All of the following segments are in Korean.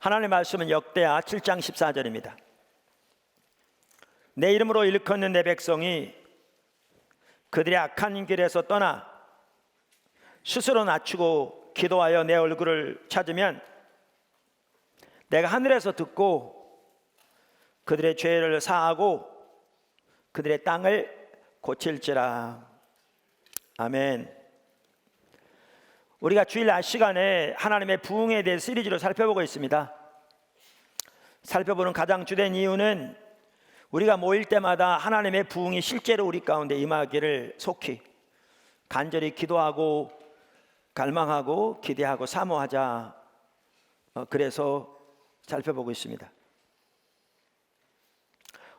하나님의 말씀은 역대하 7장 14절입니다. 내 이름으로 일컫는 내 백성이 그들의 악한 길에서 떠나 스스로 낮추고 기도하여 내 얼굴을 찾으면 내가 하늘에서 듣고 그들의 죄를 사하고 그들의 땅을 고칠지라. 아멘. 우리가 주일 낮 시간에 하나님의 부흥에 대해 시리즈로 살펴보고 있습니다. 살펴보는 가장 주된 이유는 우리가 모일 때마다 하나님의 부흥이 실제로 우리 가운데 임하기를 속히 간절히 기도하고 갈망하고 기대하고 사모하자. 그래서 살펴보고 있습니다.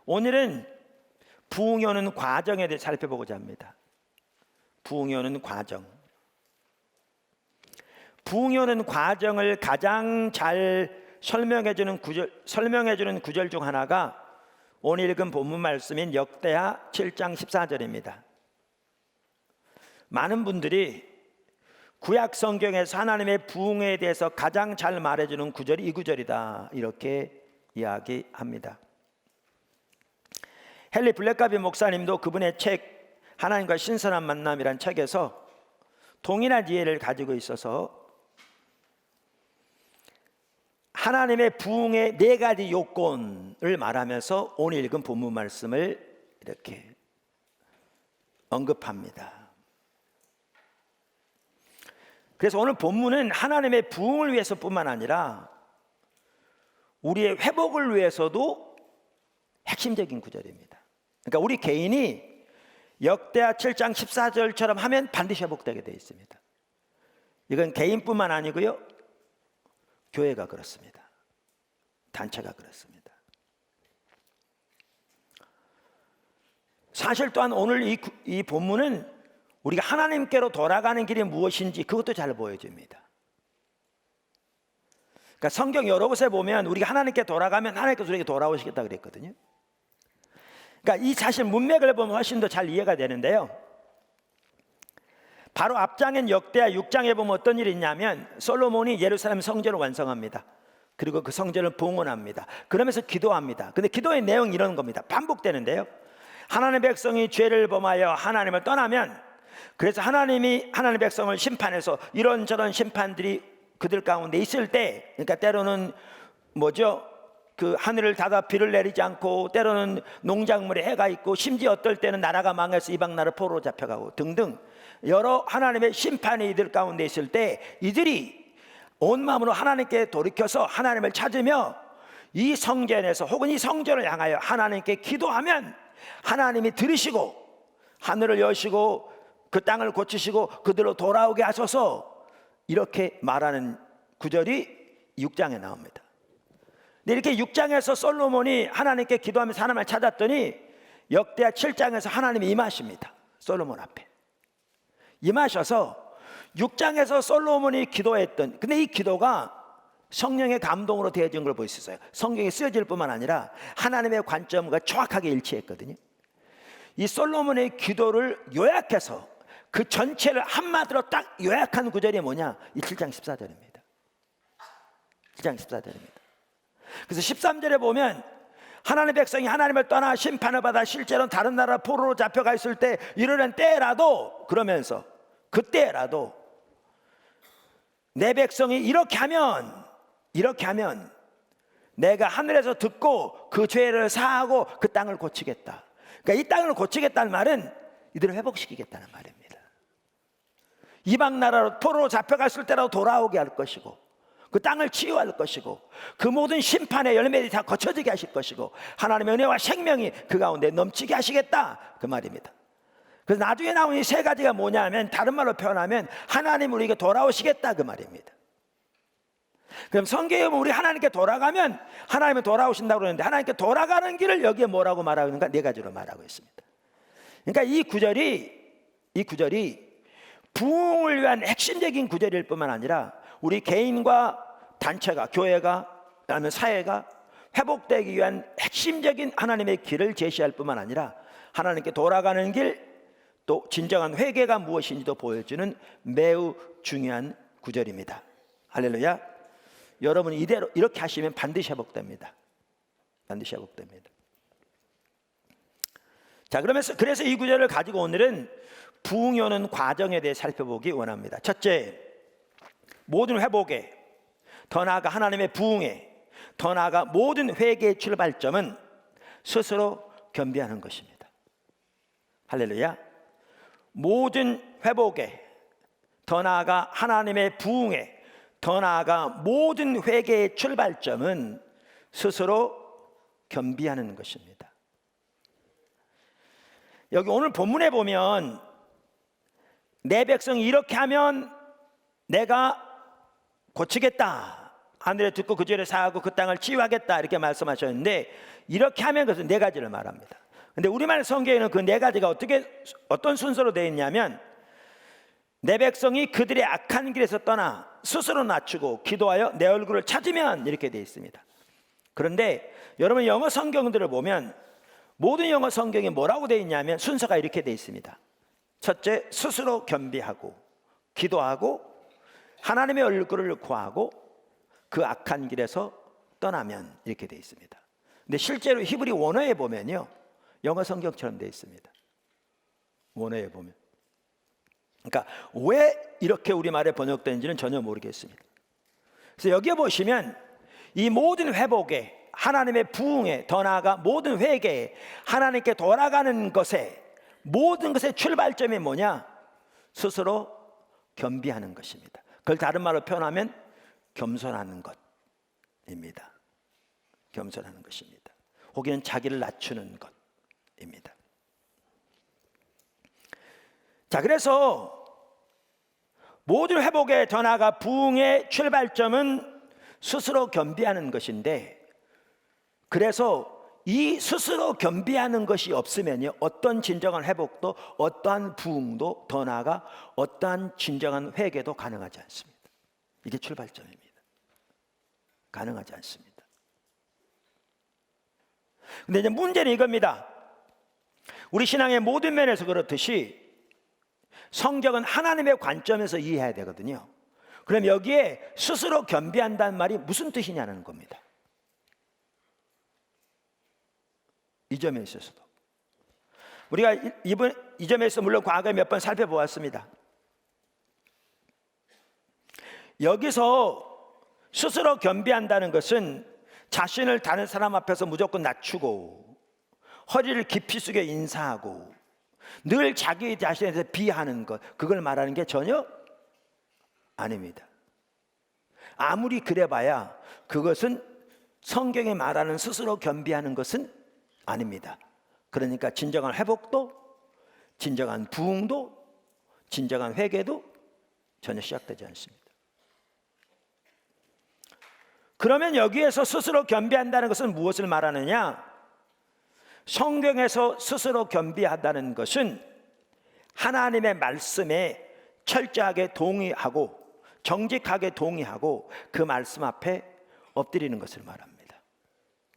오늘은 부흥이 오는 과정에 대해 살펴보고자 합니다. 부흥이 오는 과정. 부흥이 오는 과정을 가장 잘 설명해주는 구절 중 하나가 오늘 읽은 본문 말씀인 역대하 7장 14절입니다. 많은 분들이 구약 성경에서 하나님의 부흥에 대해서 가장 잘 말해주는 구절이 이 구절이다, 이렇게 이야기합니다. 헨리 블랙가비 목사님도 그분의 책 하나님과 신선한 만남이란 책에서 동일한 이해를 가지고 있어서 하나님의 부흥의 4가지 요건을 말하면서 오늘 읽은 본문 말씀을 이렇게 언급합니다. 그래서 오늘 본문은 하나님의 부흥을 위해서뿐만 아니라 우리의 회복을 위해서도 핵심적인 구절입니다. 그러니까 우리 개인이 역대하 7장 14절처럼 하면 반드시 회복되게 되어 있습니다. 이건 개인뿐만 아니고요, 교회가 그렇습니다. 단체가 그렇습니다. 사실 또한 오늘 이 본문은 우리가 하나님께로 돌아가는 길이 무엇인지 그것도 잘 보여줍니다. 그러니까 성경 여러 곳에 보면 우리가 하나님께 돌아가면 하나님께서 우리에게 돌아오시겠다 그랬거든요. 그러니까 이 사실 문맥을 보면 훨씬 더 잘 이해가 되는데요, 바로 앞장인 역대하 6장에 보면 어떤 일이 있냐면 솔로몬이 예루살렘 성전을 완성합니다. 그리고 그 성전을 봉헌합니다. 그러면서 기도합니다. 근데 기도의 내용이 이런 겁니다. 반복되는데요, 하나님의 백성이 죄를 범하여 하나님을 떠나면, 그래서 하나님이 하나님의 백성을 심판해서 이런저런 심판들이 그들 가운데 있을 때, 그러니까 때로는 그 하늘을 닫아 비를 내리지 않고, 때로는 농작물에 해가 있고, 심지어 어떨 때는 나라가 망해서 이방 나라 포로로 잡혀가고 등등 여러 하나님의 심판이 이들 가운데 있을 때, 이들이 온 마음으로 하나님께 돌이켜서 하나님을 찾으며 이 성전에서 혹은 이 성전을 향하여 하나님께 기도하면 하나님이 들으시고 하늘을 여시고 그 땅을 고치시고 그들로 돌아오게 하소서, 이렇게 말하는 구절이 6장에 나옵니다. 근데 이렇게 6장에서 솔로몬이 하나님께 기도하면서 하나님을 찾았더니 역대하 7장에서 하나님이 임하십니다. 솔로몬 앞에 임하셔서 6장에서 솔로몬이 기도했던, 근데 이 기도가 성령의 감동으로 되어진 걸 볼 수 있어요. 성경에 쓰여질 뿐만 아니라 하나님의 관점과 정확하게 일치했거든요. 이 솔로몬의 기도를 요약해서 그 전체를 한마디로 딱 요약한 구절이 뭐냐, 이 7장 14절입니다. 7장 14절입니다. 그래서 13절에 보면 하나님의 백성이 하나님을 떠나 심판을 받아 실제로는 다른 나라 포로로 잡혀가 있을 때 이르는 때라도, 그러면서 그때라도 내 백성이 이렇게 하면 내가 하늘에서 듣고 그 죄를 사하고 그 땅을 고치겠다. 그러니까 이 땅을 고치겠다는 말은 이들을 회복시키겠다는 말입니다. 이방 나라로 포로로 잡혀갔을 때라도 돌아오게 할 것이고, 그 땅을 치유할 것이고, 그 모든 심판의 열매들이 다 거쳐지게 하실 것이고, 하나님의 은혜와 생명이 그 가운데 넘치게 하시겠다, 그 말입니다. 그래서 나중에 나온 이 3가지가 뭐냐면, 다른 말로 표현하면 하나님 우리에게 돌아오시겠다, 그 말입니다. 그럼 성경에 보면 우리 하나님께 돌아가면 하나님은 돌아오신다고 그러는데, 하나님께 돌아가는 길을 여기에 뭐라고 말하고 있는가? 4가지로 말하고 있습니다. 그러니까 이 구절이 부흥을 위한 핵심적인 구절일 뿐만 아니라 우리 개인과 단체가, 교회가, 아니면 사회가 회복되기 위한 핵심적인 하나님의 길을 제시할 뿐만 아니라 하나님께 돌아가는 길, 또 진정한 회개가 무엇인지도 보여주는 매우 중요한 구절입니다. 할렐루야. 여러분이 이대로 이렇게 하시면 반드시 회복됩니다. 반드시 회복됩니다. 자, 그래서 이 구절을 가지고 오늘은 부흥이 오는 과정에 대해 살펴보기 원합니다. 첫째, 모든 회복에, 더 나아가 하나님의 부흥에, 더 나아가 모든 회개의 출발점은 스스로 겸비하는 것입니다. 할렐루야. 모든 회복에, 더 나아가 하나님의 부흥에, 더 나아가 모든 회개의 출발점은 스스로 겸비하는 것입니다. 여기 오늘 본문에 보면 내 백성이 이렇게 하면 내가 고치겠다, 하늘에 듣고 그 죄를 사하고 그 땅을 치유하겠다, 이렇게 말씀하셨는데, 이렇게 하면 그것은 네 가지를 말합니다. 근데 우리말 성경에는 그 네 가지가 어떤 순서로 되어 있냐면, 내 백성이 그들의 악한 길에서 떠나 스스로 낮추고 기도하여 내 얼굴을 찾으면, 이렇게 되어 있습니다. 그런데 여러분 영어 성경들을 보면 모든 영어 성경이 뭐라고 되어 있냐면 순서가 이렇게 되어 있습니다. 첫째, 스스로 겸비하고 기도하고 하나님의 얼굴을 구하고 그 악한 길에서 떠나면, 이렇게 되어 있습니다. 근데 실제로 히브리 원어에 보면요, 영어 성경처럼 되어 있습니다. 원어에 보면. 그러니까 왜 이렇게 우리말에 번역되는지는 전혀 모르겠습니다. 그래서 여기에 보시면 이 모든 회복에, 하나님의 부흥에, 더 나아가 모든 회개에, 하나님께 돌아가는 것에, 모든 것의 출발점이 뭐냐? 스스로 겸비하는 것입니다. 그걸 다른 말로 표현하면 겸손하는 것입니다. 겸손하는 것입니다. 혹은 자기를 낮추는 것입니다. 자, 그래서 모든 회복의, 더 나아가 부흥의 출발점은 스스로 겸비하는 것인데, 그래서 이 스스로 겸비하는 것이 없으면요, 어떤 진정한 회복도, 어떠한 부흥도, 더 나아가 어떠한 진정한 회개도 가능하지 않습니다. 이게 출발점입니다. 가능하지 않습니다. 근데 이제 문제는 이겁니다. 우리 신앙의 모든 면에서 그렇듯이 성경은 하나님의 관점에서 이해해야 되거든요. 그럼 여기에 스스로 겸비한다는 말이 무슨 뜻이냐는 겁니다. 이 점에 있어서도 우리가 이 점에서 물론 과거에 몇 번 살펴보았습니다. 여기서 스스로 겸비한다는 것은 자신을 다른 사람 앞에서 무조건 낮추고 허리를 깊이 숙여 인사하고 늘 자기 자신에 대해서 비하하는 것, 그걸 말하는 게 전혀 아닙니다. 아무리 그래봐야 그것은 성경이 말하는 스스로 겸비하는 것은 아닙니다. 그러니까 진정한 회복도, 진정한 부흥도, 진정한 회개도 전혀 시작되지 않습니다. 그러면 여기에서 스스로 겸비한다는 것은 무엇을 말하느냐? 성경에서 스스로 겸비하다는 것은 하나님의 말씀에 철저하게 동의하고 정직하게 동의하고 그 말씀 앞에 엎드리는 것을 말합니다.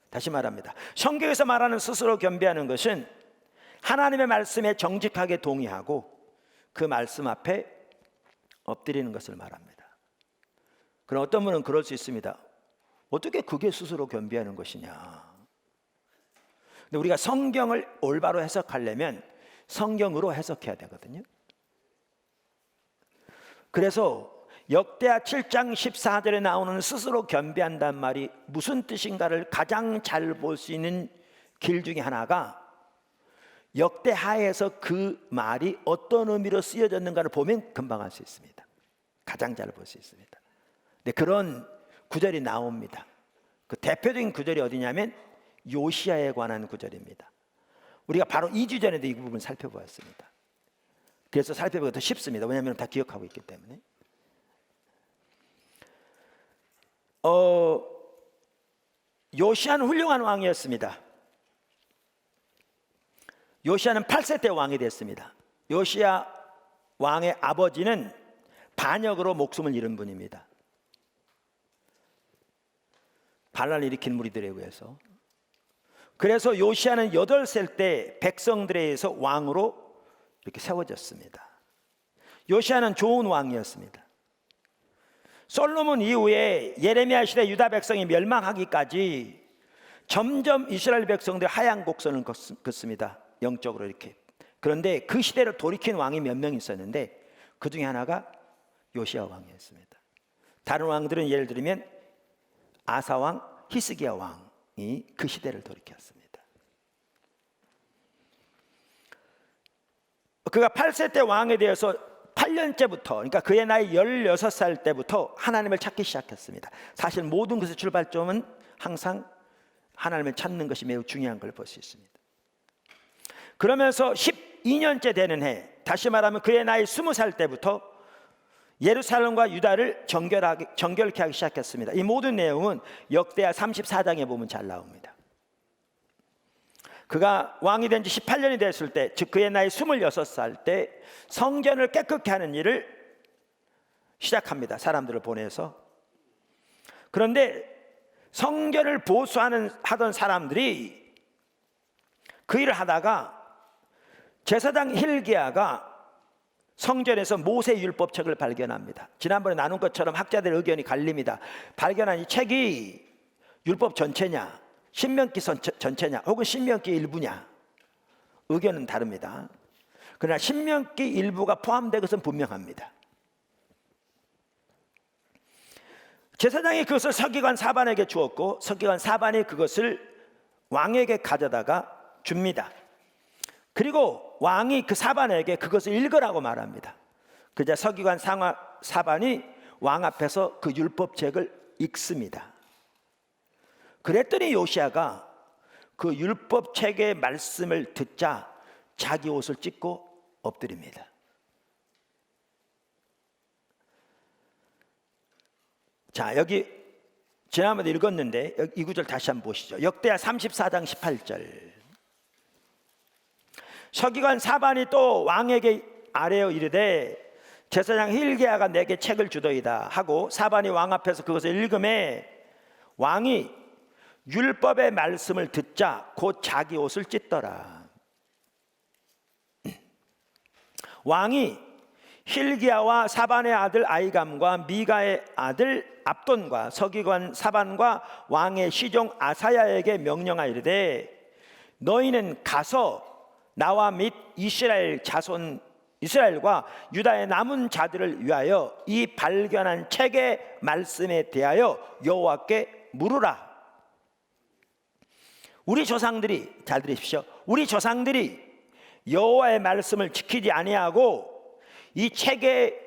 다시 말합니다. 성경에서 말하는 스스로 겸비하는 것은 하나님의 말씀에 정직하게 동의하고 그 말씀 앞에 엎드리는 것을 말합니다. 그럼 어떤 분은 그럴 수 있습니다. 어떻게 그게 스스로 겸비하는 것이냐? 근데 우리가 성경을 올바로 해석하려면 성경으로 해석해야 되거든요. 그래서 역대하 7장 14절에 나오는 스스로 겸비한다는 말이 무슨 뜻인가를 가장 잘 볼 수 있는 길 중에 하나가 역대하에서 그 말이 어떤 의미로 쓰여졌는가를 보면 금방 알 수 있습니다. 가장 잘 볼 수 있습니다. 근데 그런 구절이 나옵니다. 그 대표적인 구절이 어디냐면 요시야에 관한 구절입니다. 우리가 바로 2주 전에도 이 부분을 살펴보았습니다. 그래서 살펴보기가 더 쉽습니다. 왜냐하면 다 기억하고 있기 때문에. 요시야는 훌륭한 왕이었습니다. 요시야는 8세 때 왕이 됐습니다. 요시야 왕의 아버지는 반역으로 목숨을 잃은 분입니다. 반란을 일으킨 무리들에 의해서. 그래서 요시야는 8살 때 백성들에 의해서 왕으로 이렇게 세워졌습니다. 요시야는 좋은 왕이었습니다. 솔로몬 이후에 예레미야 시대 유다 백성이 멸망하기까지 점점 이스라엘 백성들 하향 곡선을 걷습니다. 영적으로 이렇게. 그런데 그 시대를 돌이킨 왕이 몇 명 있었는데 그 중에 하나가 요시야 왕이었습니다. 다른 왕들은 예를 들면 아사 왕, 히스기야 왕이 그 시대를 돌이켰습니다. 그가 8세 때 왕에 대해서 8년째부터, 그러니까 그의 나이 16살 때부터 하나님을 찾기 시작했습니다. 사실 모든 것의 출발점은 항상 하나님을 찾는 것이 매우 중요한 걸 볼 수 있습니다. 그러면서 12년째 되는 해, 다시 말하면 그의 나이 20살 때부터 예루살렘과 유다를 정결케 하기 시작했습니다. 이 모든 내용은 역대하 34장에 보면 잘 나옵니다. 그가 왕이 된 지 18년이 됐을 때, 즉 그의 나이 26살 때 성전을 깨끗게 하는 일을 시작합니다. 사람들을 보내서. 그런데 성전을 보수하던 사람들이 그 일을 하다가 제사장 힐기야가 성전에서 모세 율법책을 발견합니다. 지난번에 나눈 것처럼 학자들의 의견이 갈립니다. 발견한 이 책이 율법 전체냐, 신명기 전체냐, 혹은 신명기 일부냐, 의견은 다릅니다. 그러나 신명기 일부가 포함된 것은 분명합니다. 제사장이 그것을 서기관 사반에게 주었고 서기관 사반이 그것을 왕에게 가져다가 줍니다. 그리고 왕이 그 사반에게 그것을 읽으라고 말합니다. 그자 서기관 사반이 왕 앞에서 그 율법책을 읽습니다. 그랬더니 요시야가 그 율법책의 말씀을 듣자 자기 옷을 찢고 엎드립니다. 자, 여기 지난번에 읽었는데 이 구절 다시 한번 보시죠. 역대하 34장 18절. 서기관 사반이 또 왕에게 아뢰어 이르되 제사장 힐기야가 내게 책을 주더이다 하고 사반이 왕 앞에서 그것을 읽음에 왕이 율법의 말씀을 듣자 곧 자기 옷을 찢더라. 왕이 힐기야와 사반의 아들 아이감과 미가의 아들 압돈과 서기관 사반과 왕의 시종 아사야에게 명령하이르되 너희는 가서 나와 및 이스라엘과 유다의 남은 자들을 위하여 이 발견한 책의 말씀에 대하여 여호와께 물으라. 우리 조상들이, 잘 들으십시오, 우리 조상들이 여호와의 말씀을 지키지 아니하고 이 책에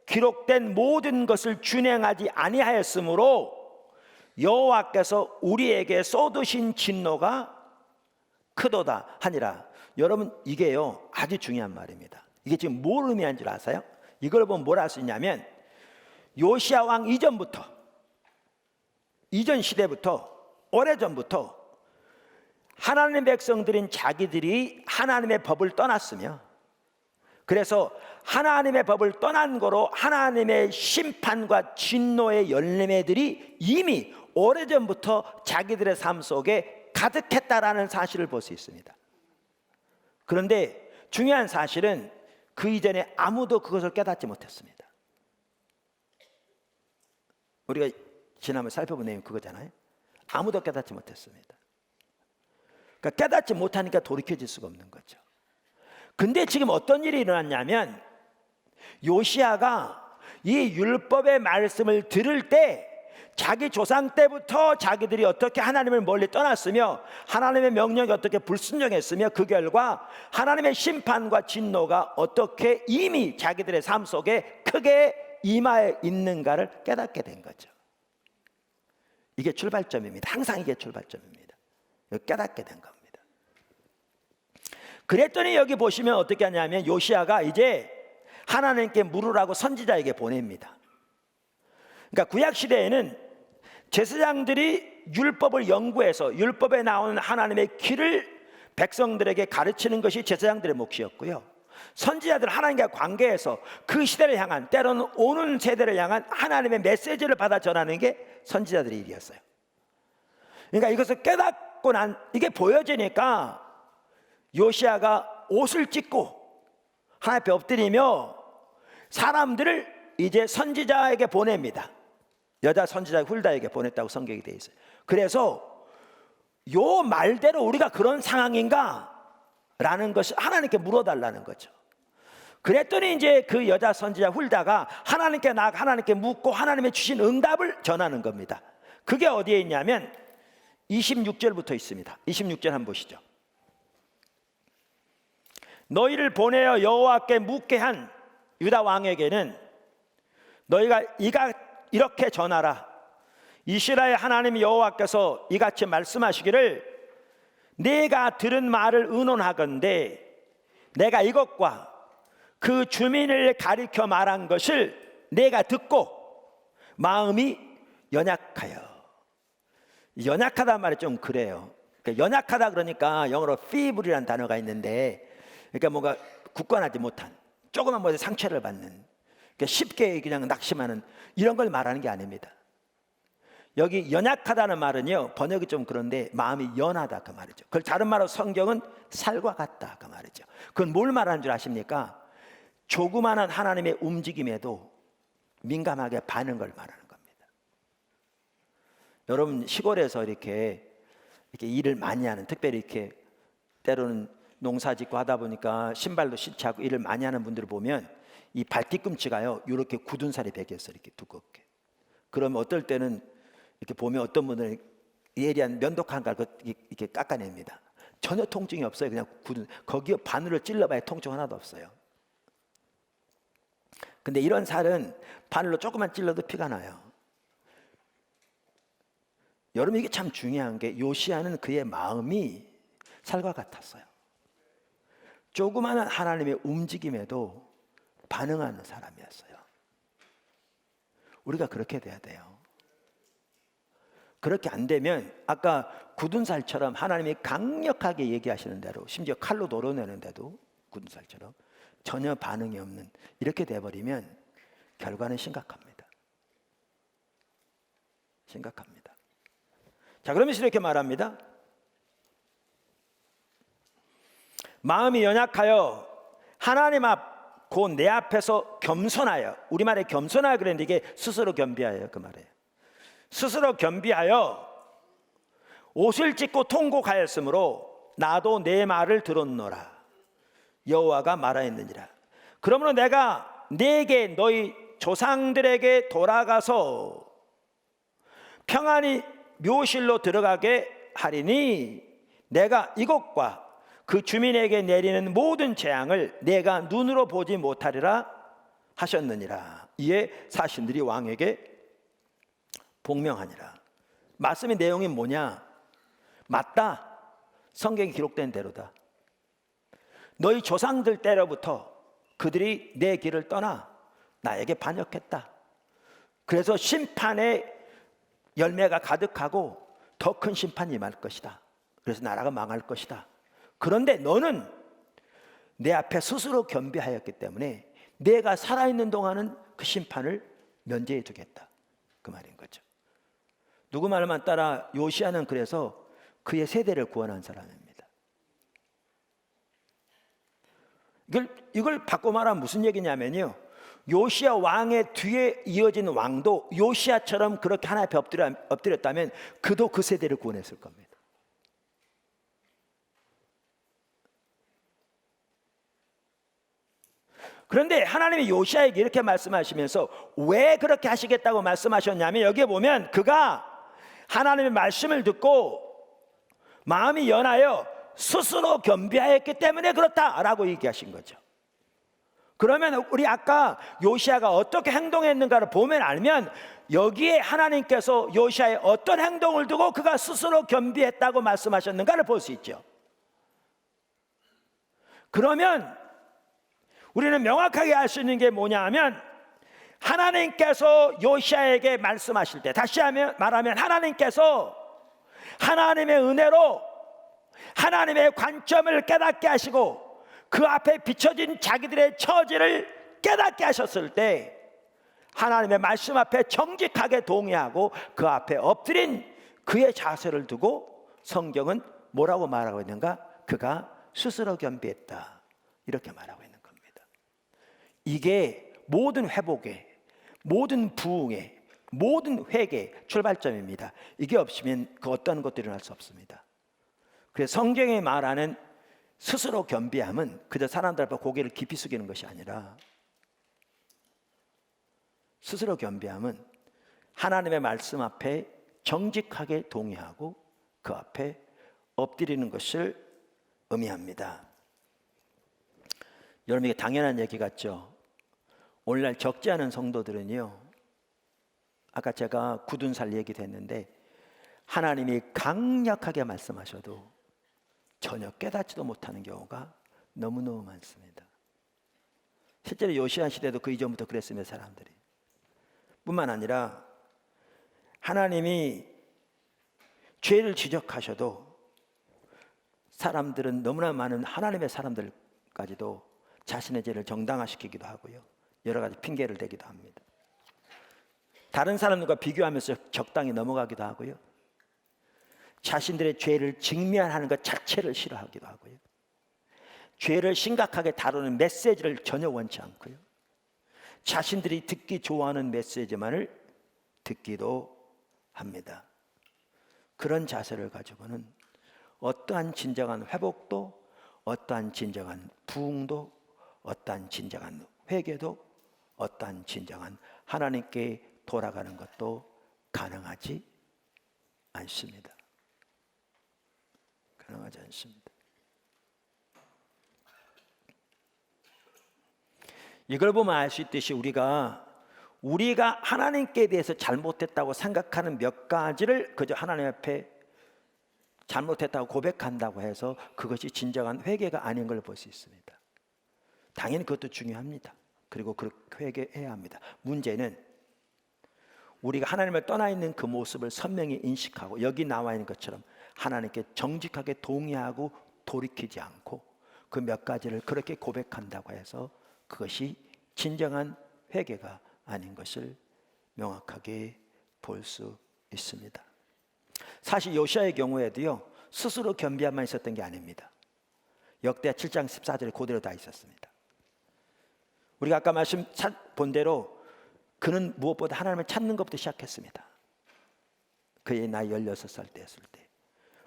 기록된 모든 것을 준행하지 아니하였으므로 여호와께서 우리에게 쏟으신 진노가 크도다 하니라. 여러분, 이게요 아주 중요한 말입니다. 이게 지금 뭘 의미하는 줄 아세요? 이걸 보면 뭘 알 수 있냐면 요시야 왕 이전부터, 이전 시대부터, 오래전부터 하나님의 백성들인 자기들이 하나님의 법을 떠났으며, 그래서 하나님의 법을 떠난 거로 하나님의 심판과 진노의 열매들이 이미 오래전부터 자기들의 삶 속에 가득했다라는 사실을 볼 수 있습니다. 그런데 중요한 사실은 그 이전에 아무도 그것을 깨닫지 못했습니다. 우리가 지난번에 살펴본 내용이 그거잖아요. 아무도 깨닫지 못했습니다. 그러니까 깨닫지 못하니까 돌이켜질 수가 없는 거죠. 근데 지금 어떤 일이 일어났냐면 요시야가 이 율법의 말씀을 들을 때 자기 조상 때부터 자기들이 어떻게 하나님을 멀리 떠났으며 하나님의 명령에 어떻게 불순종했으며 그 결과 하나님의 심판과 진노가 어떻게 이미 자기들의 삶 속에 크게 임하에 있는가를 깨닫게 된 거죠. 이게 출발점입니다. 항상 이게 출발점입니다. 깨닫게 된 겁니다. 그랬더니 여기 보시면 어떻게 하냐면 요시야가 이제 하나님께 물으라고 선지자에게 보냅니다. 그러니까 구약시대에는 제사장들이 율법을 연구해서 율법에 나오는 하나님의 길을 백성들에게 가르치는 것이 제사장들의 몫이었고요, 선지자들은 하나님과 관계해서 그 시대를 향한, 때로는 오는 세대를 향한 하나님의 메시지를 받아 전하는 게 선지자들의 일이었어요. 그러니까 이것을 깨닫고 난, 이게 보여지니까 요시야가 옷을 찢고 하나님 앞에 엎드리며 사람들을 이제 선지자에게 보냅니다. 여자 선지자 훌다에게 보냈다고 성경이 되어 있어요. 그래서 요 말대로 우리가 그런 상황인가? 라는 것을 하나님께 물어달라는 거죠. 그랬더니 이제 그 여자 선지자 훌다가 하나님께 묻고 하나님의 주신 응답을 전하는 겁니다. 그게 어디에 있냐면 26절부터 있습니다. 26절 한번 보시죠. 너희를 보내어 여호와께 묻게 한 유다 왕에게는 너희가 이렇게 전하라. 이스라엘 하나님 여호와께서 이같이 말씀하시기를 내가 들은 말을 의논하건대 내가 이것과 그 주민을 가리켜 말한 것을 내가 듣고 마음이 연약하여. 연약하다 말이 좀 그래요. 그러니까 연약하다 그러니까 영어로 feeble이라는 단어가 있는데, 그러니까 뭔가 굳건하지 못한, 조그만 뭐에 상처를 받는, 그러니까 쉽게 그냥 낙심하는 이런 걸 말하는 게 아닙니다. 여기 연약하다는 말은요, 번역이 좀 그런데 마음이 연하다 그 말이죠. 그걸 다른 말로 성경은 살과 같다 그 말이죠. 그건 뭘 말하는 줄 아십니까? 조그마한 하나님의 움직임에도 민감하게 반응을 말하는 겁니다. 여러분 시골에서 이렇게 일을 많이 하는, 특별히 이렇게 때로는 농사 짓고 하다 보니까 신발도 신지 않고 일을 많이 하는 분들을 보면 이 발뒤꿈치가요 이렇게 굳은 살이 배겼어, 이렇게 두껍게. 그러면 어떨 때는 이렇게 보면 어떤 분들은 예리한 면도칼 이렇게 깎아냅니다. 전혀 통증이 없어요. 그냥 굳은, 거기에 바늘을 찔러봐야 통증 하나도 없어요. 근데 이런 살은 바늘로 조금만 찔러도 피가 나요. 여러분 이게 참 중요한 게 요시야는 그의 마음이 살과 같았어요. 조그마한 하나님의 움직임에도 반응하는 사람이었어요. 우리가 그렇게 돼야 돼요. 그렇게 안 되면 아까 굳은 살처럼 하나님이 강력하게 얘기하시는 대로, 심지어 칼로 도려내는데도 굳은 살처럼 전혀 반응이 없는, 이렇게 돼버리면 결과는 심각합니다. 심각합니다. 자, 그러면서 이렇게 말합니다. 마음이 연약하여 하나님 앞 곧 내 앞에서 겸손하여, 우리말에 겸손하여 그랬는데 이게 스스로 겸비하여 그 말이에요. 스스로 겸비하여 옷을 찢고 통곡하였으므로 나도 내 말을 들었노라. 여호와가 말하였느니라. 그러므로 내가 네게 너희 조상들에게 돌아가서 평안히 묘실로 들어가게 하리니 내가 이곳과 그 주민에게 내리는 모든 재앙을 내가 눈으로 보지 못하리라 하셨느니라. 이에 사신들이 왕에게 복명하니라. 말씀의 내용이 뭐냐? 맞다. 성경에 기록된 대로다. 너희 조상들 때로부터 그들이 내 길을 떠나 나에게 반역했다. 그래서 심판의 열매가 가득하고 더 큰 심판이 임할 것이다. 그래서 나라가 망할 것이다. 그런데 너는 내 앞에 스스로 겸비하였기 때문에 내가 살아있는 동안은 그 심판을 면제해 주겠다. 그 말인 거죠. 누구 말만 따라 요시야는 그래서 그의 세대를 구원한 사람입니다. 이걸 바꿔 말하면 무슨 얘기냐면요, 요시야 왕의 뒤에 이어진 왕도 요시야처럼 그렇게 하나님 앞에 엎드렸다면 그도 그 세대를 구원했을 겁니다. 그런데 하나님이 요시야에게 이렇게 말씀하시면서 왜 그렇게 하시겠다고 말씀하셨냐면, 여기에 보면 그가 하나님의 말씀을 듣고 마음이 연하여 스스로 겸비하였기 때문에 그렇다라고 얘기하신 거죠. 그러면 우리 아까 요시야가 어떻게 행동했는가를 보면 알면, 여기에 하나님께서 요시야의 어떤 행동을 두고 그가 스스로 겸비했다고 말씀하셨는가를 볼 수 있죠. 그러면 우리는 명확하게 알 수 있는 게 뭐냐 하면, 하나님께서 요시야에게 말씀하실 때, 다시 말하면 하나님께서 하나님의 은혜로 하나님의 관점을 깨닫게 하시고 그 앞에 비춰진 자기들의 처지를 깨닫게 하셨을 때 하나님의 말씀 앞에 정직하게 동의하고 그 앞에 엎드린 그의 자세를 두고 성경은 뭐라고 말하고 있는가? 그가 스스로 겸비했다, 이렇게 말하고 있는 겁니다. 이게 모든 회복에, 모든 부흥에, 모든 회개 출발점입니다. 이게 없으면 그 어떤 것도 일어날 수 없습니다. 그래서 성경이 말하는 스스로 겸비함은 그저 사람들 앞에 고개를 깊이 숙이는 것이 아니라, 스스로 겸비함은 하나님의 말씀 앞에 정직하게 동의하고 그 앞에 엎드리는 것을 의미합니다. 여러분, 이게 당연한 얘기 같죠? 오늘날 적지 않은 성도들은요, 아까 제가 굳은 살 얘기도 했는데, 하나님이 강력하게 말씀하셔도 전혀 깨닫지도 못하는 경우가 너무너무 많습니다. 실제로 요시야 시대도 그 이전부터 그랬습니다. 사람들이. 뿐만 아니라 하나님이 죄를 지적하셔도 사람들은, 너무나 많은 하나님의 사람들까지도 자신의 죄를 정당화시키기도 하고요, 여러 가지 핑계를 대기도 합니다. 다른 사람들과 비교하면서 적당히 넘어가기도 하고요, 자신들의 죄를 직면하는 것 자체를 싫어하기도 하고요, 죄를 심각하게 다루는 메시지를 전혀 원치 않고요, 자신들이 듣기 좋아하는 메시지만을 듣기도 합니다. 그런 자세를 가지고는 어떠한 진정한 회복도, 어떠한 진정한 부흥도, 어떠한 진정한 회개도, 어떠한 진정한 하나님께 돌아가는 것도 가능하지 않습니다. 가능하지 않습니다. 이걸 보면 알 수 있듯이 우리가 하나님께 대해서 잘못했다고 생각하는 몇 가지를 그저 하나님 앞에 잘못했다고 고백한다고 해서 그것이 진정한 회개가 아닌 걸 볼 수 있습니다. 당연히 그것도 중요합니다. 그리고 그렇게 회개해야 합니다. 문제는 우리가 하나님을 떠나 있는 그 모습을 선명히 인식하고 여기 나와 있는 것처럼 하나님께 정직하게 동의하고 돌이키지 않고 그 몇 가지를 그렇게 고백한다고 해서 그것이 진정한 회개가 아닌 것을 명확하게 볼 수 있습니다. 사실 요시야의 경우에도요, 스스로 겸비함만 있었던 게 아닙니다. 역대하 7장 14절에 그대로 다 있었습니다. 우리가 아까 본 대로 그는 무엇보다 하나님을 찾는 것부터 시작했습니다. 그의 나이 16살 때였을 때.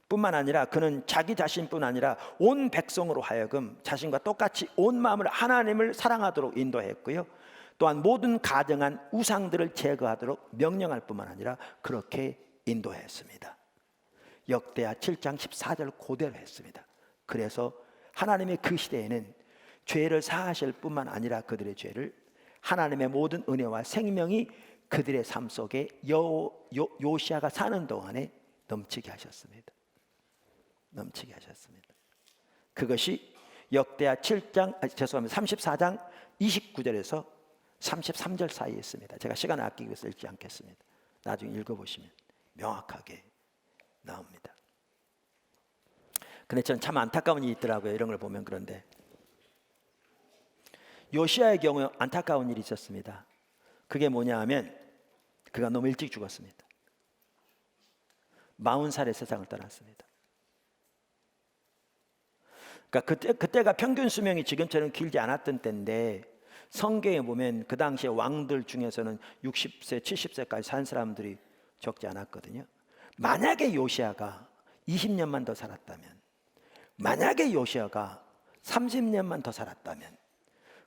뿐만 아니라 그는 자기 자신뿐 아니라 온 백성으로 하여금 자신과 똑같이 온 마음을 하나님을 사랑하도록 인도했고요, 또한 모든 가정한 우상들을 제거하도록 명령할 뿐만 아니라 그렇게 인도했습니다. 역대하 7장 14절 그대로 했습니다. 그래서 하나님의 그 시대에는 죄를 사하실 뿐만 아니라 그들의 죄를, 하나님의 모든 은혜와 생명이 그들의 삶 속에 요시야가 사는 동안에 넘치게 하셨습니다. 넘치게 하셨습니다. 그것이 역대하 34장 29절에서 33절 사이에 있습니다. 제가 시간을 아끼기 위해서 읽지 않겠습니다. 나중에 읽어보시면 명확하게 나옵니다. 근데 전 참 안타까운 일이 있더라고요. 이런 걸 보면. 그런데 요시야의 경우에 안타까운 일이 있었습니다. 그게 뭐냐 하면 그가 너무 일찍 죽었습니다. 40살에 세상을 떠났습니다. 그러니까 그때가 평균 수명이 지금처럼 길지 않았던 때인데, 성경에 보면 그 당시에 왕들 중에서는 60세, 70세까지 산 사람들이 적지 않았거든요. 만약에 요시야가 20년만 더 살았다면, 만약에 요시야가 30년만 더 살았다면,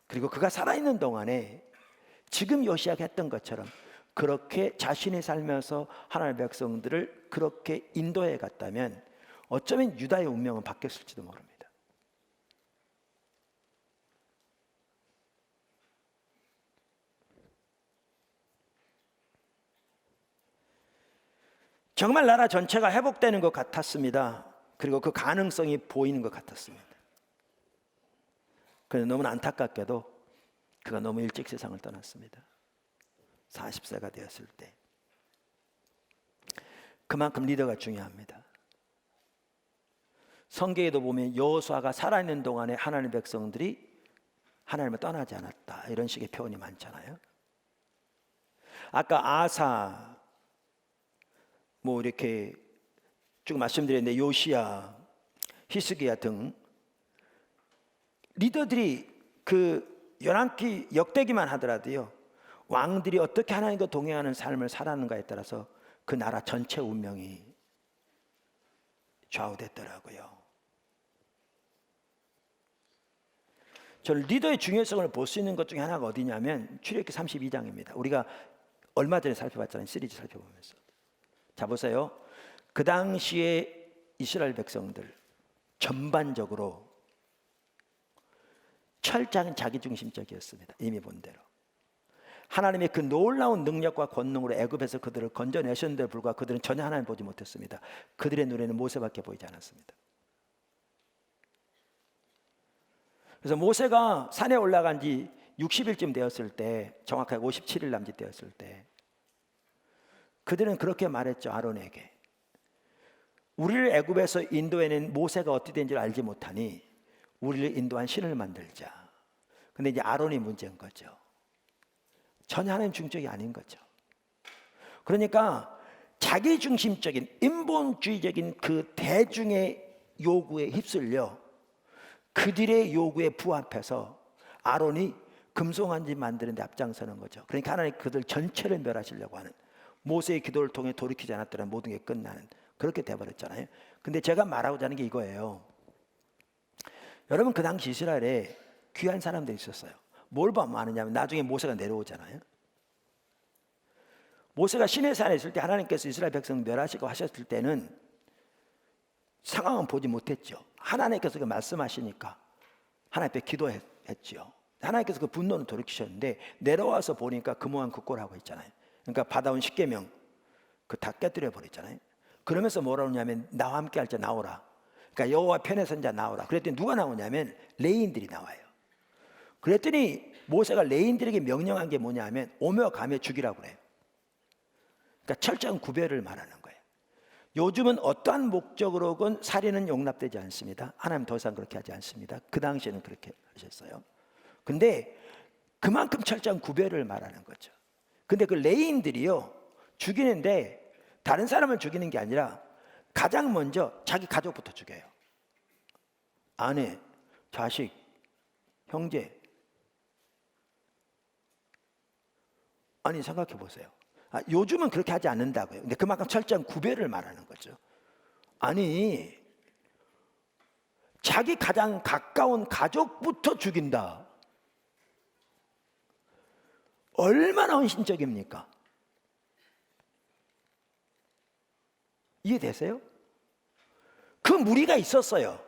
그리고 그가 살아있는 동안에 지금 요시야가 했던 것처럼 그렇게 자신이 살면서 하나님의 백성들을 그렇게 인도해 갔다면 어쩌면 유다의 운명은 바뀌었을지도 모릅니다. 정말 나라 전체가 회복되는 것 같았습니다. 그리고 그 가능성이 보이는 것 같았습니다. 그런데 너무나 안타깝게도 그가 너무 일찍 세상을 떠났습니다. 40세가 되었을 때. 그만큼 리더가 중요합니다. 성경에도 보면 여호수아가 살아있는 동안에 하나님의 백성들이 하나님을 떠나지 않았다, 이런 식의 표현이 많잖아요. 아까 아사, 뭐 이렇게 쭉 말씀드렸는데 요시야, 히스기야 등 리더들이 그 열왕기 역대기만 하더라도요, 왕들이 어떻게 하나님과 동행하는 삶을 살았는가에 따라서 그 나라 전체 운명이 좌우됐더라고요. 저는 리더의 중요성을 볼 수 있는 것 중에 하나가 어디냐면 출애굽기 32장입니다. 우리가 얼마 전에 살펴봤잖아요. 시리즈 살펴보면서. 자 보세요. 그 당시에 이스라엘 백성들 전반적으로 철저한 자기중심적이었습니다. 이미 본 대로. 하나님의 그 놀라운 능력과 권능으로 애굽에서 그들을 건져내셨는데 불구하고 그들은 전혀 하나님 보지 못했습니다. 그들의 눈에는 모세밖에 보이지 않았습니다. 그래서 모세가 산에 올라간 지 60일쯤 되었을 때, 정확하게 57일 남짓 되었을 때 그들은 그렇게 말했죠. 아론에게. 우리를 애굽에서 인도해낸 모세가 어떻게 된지를 알지 못하니 우리를 인도한 신을 만들자. 근데 이제 아론이 문제인 거죠. 전혀 하나님 중적이 아닌 거죠. 그러니까 자기중심적인 인본주의적인 그 대중의 요구에 휩쓸려 그들의 요구에 부합해서 아론이 금송아지 만드는 데 앞장서는 거죠. 그러니까 하나님 그들 전체를 멸하시려고 하는, 모세의 기도를 통해 돌이키지 않았더라면 모든 게 끝나는, 그렇게 돼버렸잖아요. 근데 제가 말하고자 하는 게 이거예요. 여러분, 그 당시 이스라엘에 귀한 사람들이 있었어요. 뭘 보면 아느냐면 나중에 모세가 내려오잖아요. 모세가 시내산에 있을 때 하나님께서 이스라엘 백성 멸하시고 하셨을 때는 상황은 보지 못했죠. 하나님께서 그 말씀하시니까 하나님 앞에 기도했죠. 하나님께서 그 분노는 돌이키셨는데 내려와서 보니까 그모한 그 꼴하고 있잖아요. 그러니까 받아온 십계명 그 다 깨뜨려 버렸잖아요. 그러면서 뭐라 그러냐면 나와 함께 할 자 나오라. 그러니까 여호와 편에 선 자 나오라. 그랬더니 누가 나오냐면 레인들이 나와요. 그랬더니 모세가 레인들에게 명령한 게 뭐냐면 오며 가며 죽이라고 그래요. 그러니까 철저한 구별을 말하는 거예요. 요즘은 어떠한 목적으로건 살인은 용납되지 않습니다. 하나님 더 이상 그렇게 하지 않습니다. 그 당시에는 그렇게 하셨어요. 근데 그만큼 철저한 구별을 말하는 거죠. 근데 그 레인들이요, 죽이는데 다른 사람을 죽이는 게 아니라 가장 먼저 자기 가족부터 죽여요. 아내, 자식, 형제. 아니, 생각해 보세요. 요즘은 그렇게 하지 않는다고요. 근데 그만큼 철저한 구별을 말하는 거죠. 아니, 자기 가장 가까운 가족부터 죽인다. 얼마나 헌신적입니까? 이해되세요? 그 무리가 있었어요.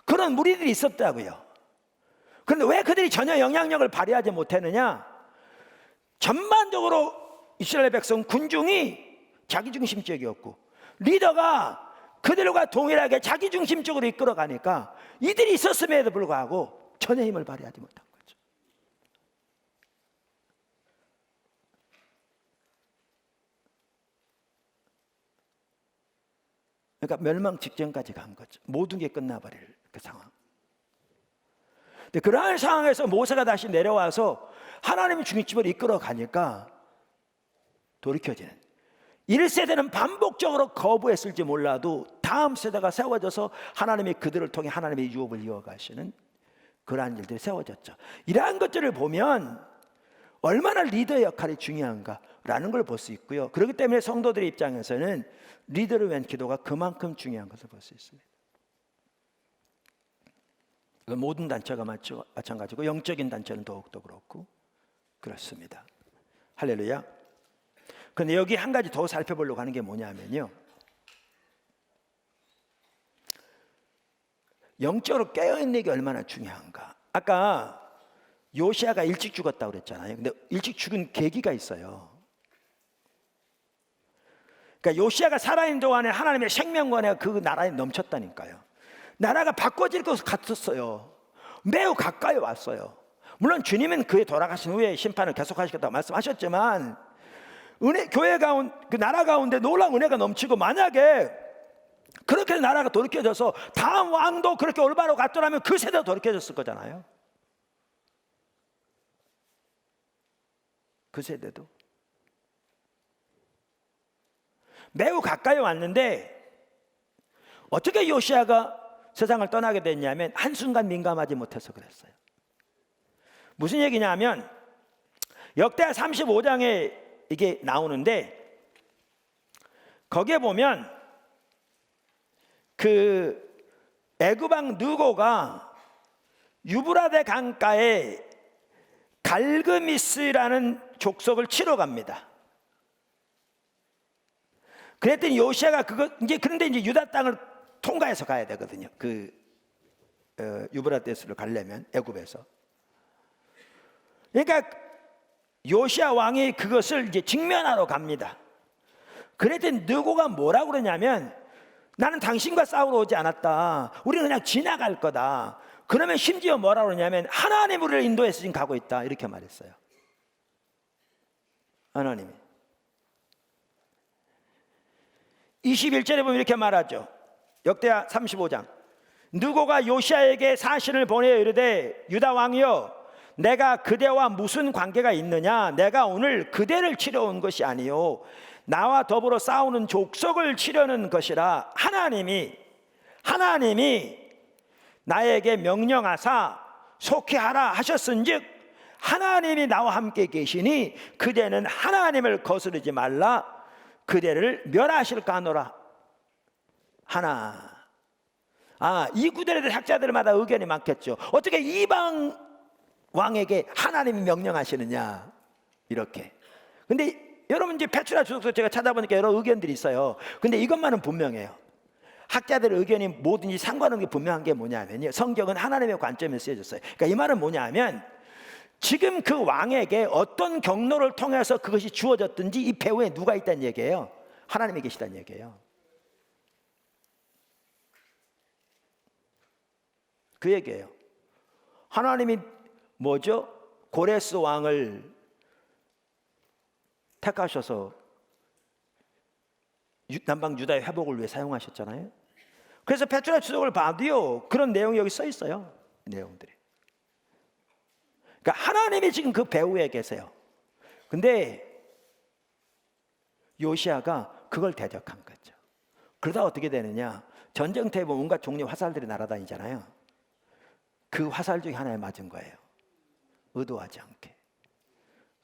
그런 무리들이 있었다고요. 그런데 왜 그들이 전혀 영향력을 발휘하지 못했느냐? 전반적으로 이스라엘 백성 군중이 자기중심적이었고 리더가 그들과 동일하게 자기중심적으로 이끌어가니까 이들이 있었음에도 불구하고 전혀 힘을 발휘하지 못한 거죠. 그러니까 멸망 직전까지 간 거죠. 모든 게 끝나버릴 그 상황. 근데 그러한 상황에서 모세가 다시 내려와서 하나님의 중립집을 이끌어 가니까 돌이켜지는, 1세대는 반복적으로 거부했을지 몰라도 다음 세대가 세워져서 하나님이 그들을 통해 하나님의 유업을 이어가시는 그러한 일들이 세워졌죠. 이러한 것들을 보면 얼마나 리더의 역할이 중요한가라는 걸 볼 수 있고요. 그렇기 때문에 성도들의 입장에서는 리더를 위한 기도가 그만큼 중요한 것을 볼 수 있습니다. 모든 단체가 마찬가지고 영적인 단체는 더욱더 그렇고 그렇습니다. 할렐루야. 그런데 여기 한 가지 더 살펴보려고 하는 게 뭐냐면요, 영적으로 깨어있는 게 얼마나 중요한가. 아까 요시아가 일찍 죽었다고 그랬잖아요. 근데 일찍 죽은 계기가 있어요. 그러니까 요시아가 살아있는 동안에 하나님의 생명권이 그 나라에 넘쳤다니까요. 나라가 바꿔질 것을 같았어요. 매우 가까이 왔어요. 물론 주님은 그의 돌아가신 후에 심판을 계속하시겠다고 말씀하셨지만 교회 가운데, 그 나라 가운데 놀라운 은혜가 넘치고 만약에 그렇게 나라가 돌이켜져서 다음 왕도 그렇게 올바로 갔더라면 그 세대도 돌이켜졌을 거잖아요. 그 세대도 매우 가까이 왔는데 어떻게 요시아가 세상을 떠나게 됐냐면 한순간 민감하지 못해서 그랬어요. 무슨 얘기냐면 역대하 35장에 이게 나오는데 거기에 보면 그 애굽 왕 느고가 유브라데 강가에 갈그미스라는 족속을 치러 갑니다. 그랬더니 요시아가 그런데 이제 유다 땅을 통과해서 가야 되거든요. 유브라데스를 가려면 애굽에서. 그러니까 요시아 왕이 그것을 이제 직면하러 갑니다. 그랬더니 느고가 뭐라고 그러냐면 나는 당신과 싸우러 오지 않았다. 우리는 그냥 지나갈 거다. 그러면 심지어 뭐라고 그러냐면 하나님이 우리를 인도해서 지금 가고 있다. 이렇게 말했어요. 하나님이. 21절에 보면 이렇게 말하죠. 역대하 35장. 느고가 요시아에게 사신을 보내어 이르되 유다 왕이여 내가 그대와 무슨 관계가 있느냐? 내가 오늘 그대를 치러 온 것이 아니요 나와 더불어 싸우는 족속을 치려는 것이라. 하나님이 나에게 명령하사 속히 하라 하셨은즉 하나님이 나와 함께 계시니 그대는 하나님을 거스르지 말라. 그대를 멸하실까 하노라. 이 구절에 대해 학자들마다 의견이 많겠죠. 어떻게 이방 왕에게 하나님이 명령하시느냐 이렇게. 근데 여러분 이제 페트라 주석서 제가 찾아보니까 여러 의견들이 있어요. 근데 이것만은 분명해요. 학자들의 의견이 뭐든지 상관없는 게 분명한 게 뭐냐면요, 성경은 하나님의 관점에서 쓰여졌어요. 그러니까 이 말은 뭐냐면 지금 그 왕에게 어떤 경로를 통해서 그것이 주어졌든지 이 배후에 누가 있다는 얘기예요. 하나님이 계시다는 얘기예요. 그 얘기예요. 하나님이 뭐죠? 고레스 왕을 택하셔서 남방 유다의 회복을 위해 사용하셨잖아요. 그래서 페트라 주석을 봐도요 그런 내용이 여기 써 있어요. 내용들이. 그러니까 하나님이 지금 그 배후에 계세요. 근데 요시아가 그걸 대적한 거죠. 그러다 어떻게 되느냐? 전쟁터에 보면 온갖 종류의 화살들이 날아다니잖아요. 그 화살 중에 하나에 맞은 거예요. 의도하지 않게.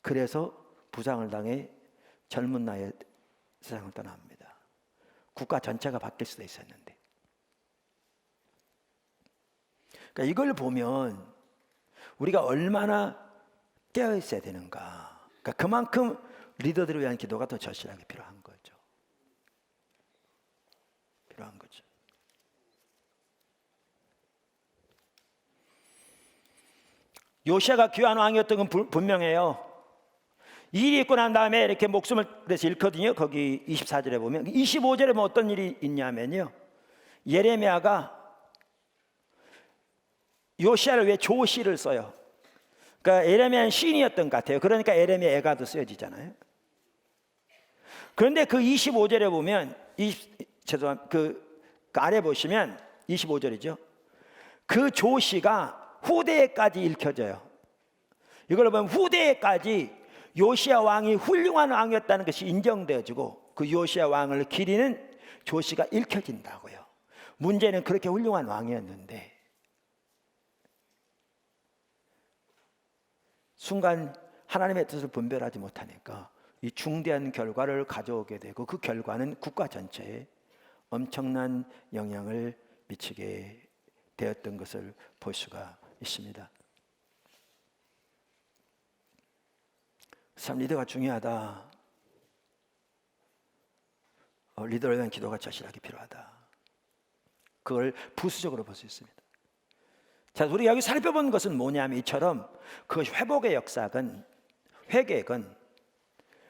그래서 부상을 당해 젊은 나이에 세상을 떠납니다. 국가 전체가 바뀔 수도 있었는데. 그러니까 이걸 보면 우리가 얼마나 깨어 있어야 되는가. 그러니까 그만큼 리더들을 위한 기도가 더 절실하게 필요한 거죠. 필요한 거죠. 요시아가 귀한 왕이었던 건 분명해요. 이 일이 있고 난 다음에 이렇게 목숨을 그래서 잃거든요. 거기 24절에 보면 25절에 보면 어떤 일이 있냐면요, 예레미야가 요시아를 위해 조시를 써요. 그러니까 예레미야는 시인이었던 것 같아요. 그러니까 예레미야 애가도 쓰여지잖아요. 그런데 그 25절에 보면 그 아래 보시면 25절이죠. 그 조시가 후대에까지 읽혀져요. 이걸 보면 후대에까지 요시아 왕이 훌륭한 왕이었다는 것이 인정되어지고 그 요시아 왕을 기리는 조시가 읽혀진다고요. 문제는 그렇게 훌륭한 왕이었는데 순간 하나님의 뜻을 분별하지 못하니까 이 중대한 결과를 가져오게 되고 그 결과는 국가 전체에 엄청난 영향을 미치게 되었던 것을 볼 수가 있습니다. 참 리더가 중요하다. 리더에 대한 기도가 절실하게 필요하다. 그걸 부수적으로 볼 수 있습니다. 자, 우리 여기 살펴본 것은 뭐냐면 이처럼 그것이 회복의 역사건 회개건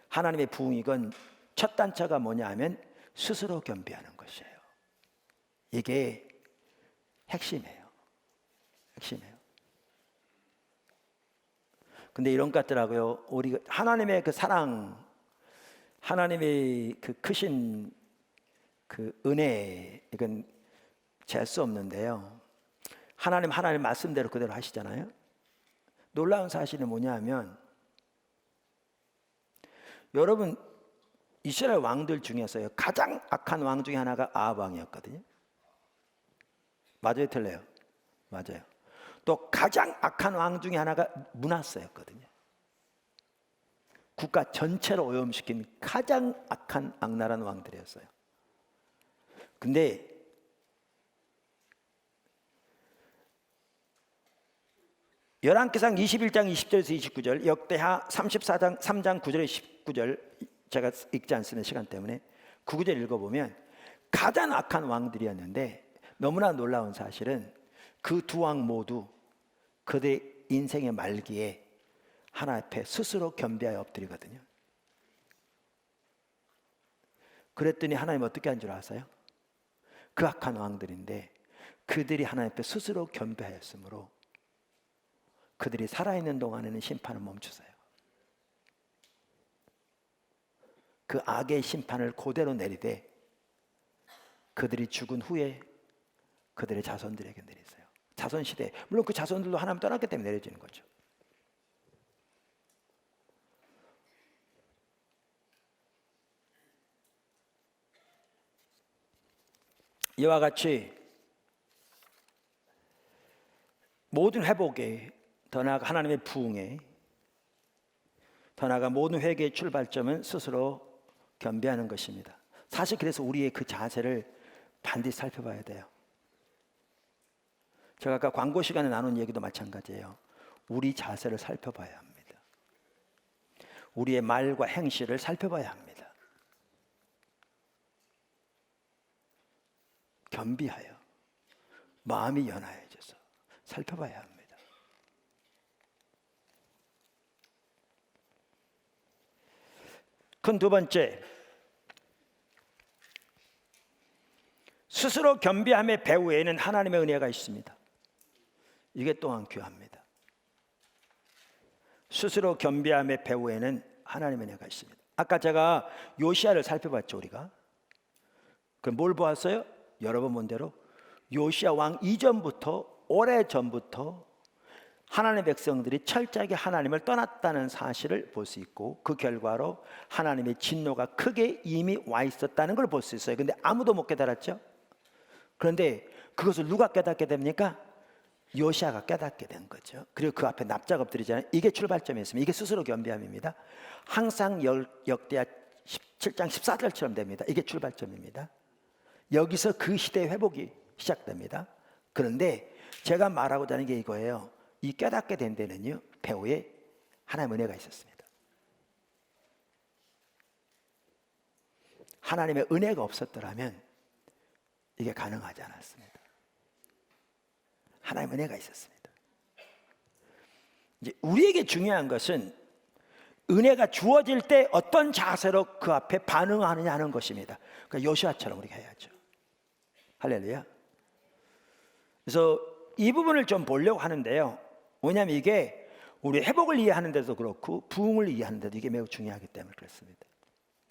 하나님의 부흥이건 첫 단차가 뭐냐면 스스로 겸비하는 것이에요. 이게 핵심이에요. 핵심이에요. 근데 이런 것 같더라고요. 우리 하나님의 그 사랑, 하나님의 그 크신 그 은혜, 이건 잴 수 없는데요. 하나님 말씀대로 그대로 하시잖아요. 놀라운 사실은 뭐냐면 여러분 이스라엘 왕들 중에서요 가장 악한 왕 중에 하나가 아합 왕이었거든요. 맞아요, 틀려요? 맞아요. 또 가장 악한 왕 중에 하나가 므낫세였거든요. 국가 전체를 오염시킨 가장 악한 악랄한 왕들이었어요. 근데 열왕기상 21장 20절에서 29절, 역대하 34장 3장 9절에 19절, 제가 읽지 않습니다, 시간 때문에. 그 구절 읽어보면 가장 악한 왕들이었는데, 너무나 놀라운 사실은 그 두 왕 모두 그들의 인생의 말기에 하나님 앞에 스스로 겸비하여 엎드리거든요. 그랬더니 하나님 어떻게 한 줄 아세요? 그 악한 왕들인데 그들이 하나님 앞에 스스로 겸비하였으므로 그들이 살아있는 동안에는 심판을 멈추세요. 그 악의 심판을 그대로 내리되 그들이 죽은 후에 그들의 자손들에게 내리세요. 자손시대, 물론 그 자손들도 하나님 떠났기 때문에 내려지는 거죠. 이와 같이 모든 회복에, 더 나아가 하나님의 부흥에, 더 나아가 모든 회개의 출발점은 스스로 겸비하는 것입니다. 사실 그래서 우리의 그 자세를 반드시 살펴봐야 돼요. 제가 아까 광고 시간에 나눈 얘기도 마찬가지예요. 우리 자세를 살펴봐야 합니다. 우리의 말과 행실을 살펴봐야 합니다. 겸비하여 마음이 연하여져서 살펴봐야 합니다. 큰 두 번째, 스스로 겸비함의 배후에는 하나님의 은혜가 있습니다. 이게 또한 귀합니다. 스스로 겸비함의 배후에는 하나님의 은혜가 있습니다. 아까 제가 요시야를 살펴봤죠, 우리가. 그럼 뭘 보았어요? 여러 번 본 대로 요시야 왕 이전부터, 오래전부터 하나님의 백성들이 철저하게 하나님을 떠났다는 사실을 볼 수 있고, 그 결과로 하나님의 진노가 크게 이미 와 있었다는 걸 볼 수 있어요. 근데 아무도 못 깨달았죠. 그런데 그것을 누가 깨닫게 됩니까? 요시야가 깨닫게 된 거죠. 그리고 그 앞에 납작 엎드리잖아요. 이게 출발점이었습니다. 이게 스스로 겸비함입니다. 항상 역대하 17장 14절처럼 됩니다. 이게 출발점입니다. 여기서 그 시대의 회복이 시작됩니다. 그런데 제가 말하고자 하는 게 이거예요. 이 깨닫게 된 데는요, 배후에 하나님의 은혜가 있었습니다. 하나님의 은혜가 없었더라면 이게 가능하지 않았습니다. 하나님의 은혜가 있었습니다. 이제 우리에게 중요한 것은 은혜가 주어질 때 어떤 자세로 그 앞에 반응하느냐 하는 것입니다. 그러니까 요시아처럼 우리가 해야죠. 할렐루야. 그래서 이 부분을 좀 보려고 하는데요. 왜냐하면 이게 우리 회복을 이해하는 데도 그렇고 부흥을 이해하는 데도 이게 매우 중요하기 때문에 그렇습니다.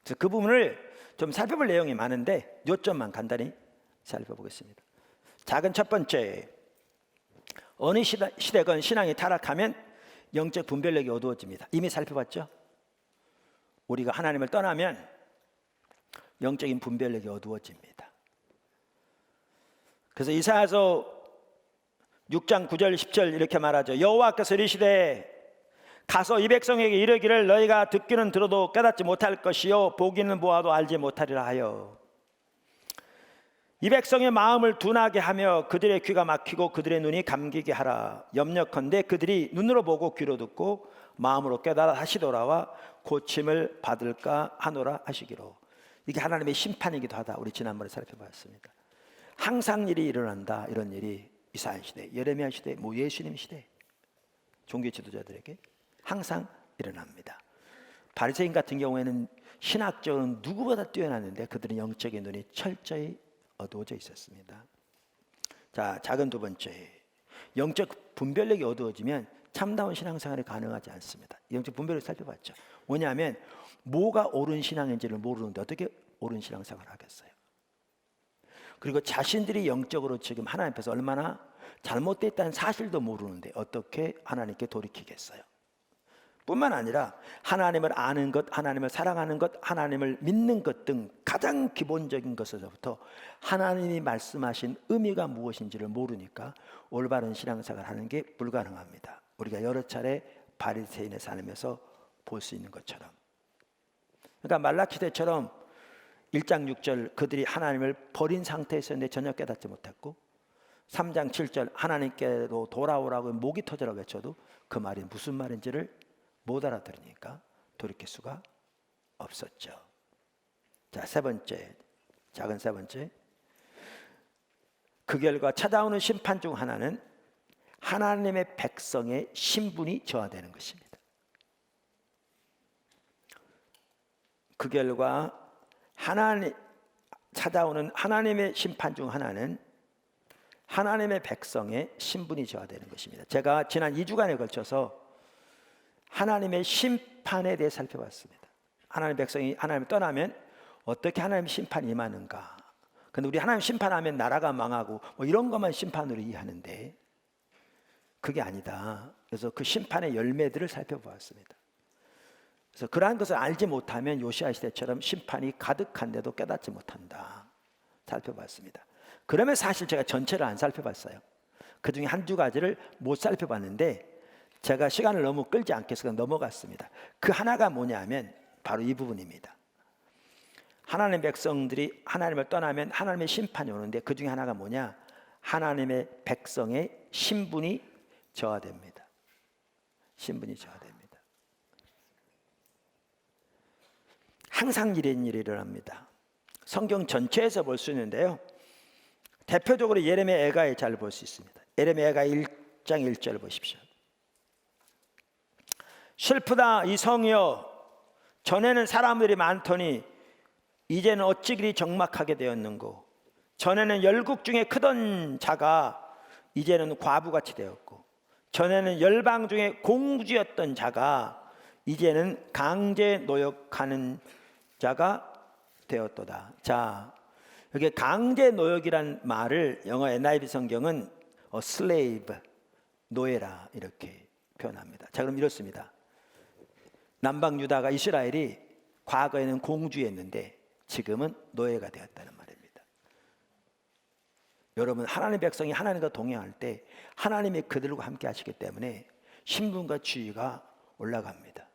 그래서 그 부분을 좀 살펴볼 내용이 많은데 요점만 간단히 살펴보겠습니다. 작은 첫 번째, 어느 시대건 신앙이 타락하면 영적 분별력이 어두워집니다. 이미 살펴봤죠? 우리가 하나님을 떠나면 영적인 분별력이 어두워집니다. 그래서 이사야서 6장 9절 10절 이렇게 말하죠. 여호와께서 이르시되 가서 이 백성에게 이르기를 너희가 듣기는 들어도 깨닫지 못할 것이요 보기는 보아도 알지 못하리라 하여 이 백성의 마음을 둔하게 하며 그들의 귀가 막히고 그들의 눈이 감기게 하라. 염려컨대 그들이 눈으로 보고 귀로 듣고 마음으로 깨달아 다시 돌아와 고침을 받을까 하노라 하시기로. 이게 하나님의 심판이기도 하다. 우리 지난번에 살펴봤습니다. 항상 일이 일어난다. 이런 일이 이사야 시대, 예레미야 시대, 예수님 시대 종교 지도자들에게 항상 일어납니다. 바리새인 같은 경우에는 신학적으로는 누구보다 뛰어났는데 그들은 영적인 눈이 철저히 어두워져 있었습니다. 자, 작은 두 번째, 영적 분별력이 어두워지면 참다운 신앙생활이 가능하지 않습니다. 영적 분별력을 살펴봤죠. 왜냐하면 뭐가 옳은 신앙인지를 모르는데 어떻게 옳은 신앙생활을 하겠어요? 그리고 자신들이 영적으로 지금 하나님 앞에서 얼마나 잘못됐다는 사실도 모르는데 어떻게 하나님께 돌이키겠어요? 뿐만 아니라 하나님을 아는 것, 하나님을 사랑하는 것, 하나님을 믿는 것 등 가장 기본적인 것에서부터 하나님이 말씀하신 의미가 무엇인지를 모르니까 올바른 신앙생활을 하는 게 불가능합니다. 우리가 여러 차례 바리새인의 삶에서 볼 수 있는 것처럼. 그러니까 말라키 때처럼 1장 6절 그들이 하나님을 버린 상태에서는데 전혀 깨닫지 못했고, 3장 7절 하나님께로 돌아오라고 목이 터져라 외쳐도 그 말이 무슨 말인지를 못 알아들으니까 돌이킬 수가 없었죠. 자, 세 번째, 작은 세 번째, 그 결과 찾아오는 심판 중 하나는 하나님의 백성의 신분이 저하되는 것입니다. 그 결과 찾아오는 하나님의 심판 중 하나는 하나님의 백성의 신분이 저하되는 것입니다. 제가 지난 2주간에 걸쳐서 하나님의 심판에 대해 살펴봤습니다. 하나님의 백성이 하나님을 떠나면 어떻게 하나님의 심판이 임하는가. 근데 우리 하나님 심판하면 나라가 망하고 뭐 이런 것만 심판으로 이해하는데 그게 아니다. 그래서 그 심판의 열매들을 살펴보았습니다. 그래서 그러한 것을 알지 못하면 요시야 시대처럼 심판이 가득한데도 깨닫지 못한다. 살펴봤습니다. 그러면 사실 제가 전체를 안 살펴봤어요. 그 중에 한두 가지를 못 살펴봤는데 제가 시간을 너무 끌지 않게 해서 넘어갔습니다. 그 하나가 뭐냐면 바로 이 부분입니다. 하나님의 백성들이 하나님을 떠나면 하나님의 심판이 오는데 그 중에 하나가 뭐냐? 하나님의 백성의 신분이 저하됩니다. 신분이 저하됩니다. 항상 이런 일이 일어납니다. 성경 전체에서 볼 수 있는데요. 대표적으로 예레미야 애가에 잘 볼 수 있습니다. 예레미야 애가 1장 1절 보십시오. 슬프다 이 성이여, 전에는 사람들이 많더니 이제는 어찌 그리 적막하게 되었는고. 전에는 열국 중에 크던 자가 이제는 과부같이 되었고, 전에는 열방 중에 공주였던 자가 이제는 강제 노역하는 자가 되었도다. 자, 여기 강제 노역이란 말을 영어 NIV 성경은 slave, 노예라 이렇게 표현합니다. 자, 그럼 이렇습니다. 남방 유다가 이스라엘이 과거에는 공주였는데 지금은 노예가 되었다는 말입니다. 여러분, 하나님의 백성이 하나님과 동행할 때 하나님이 그들과 함께 하시기 때문에 신분과 지위가 올라갑니다.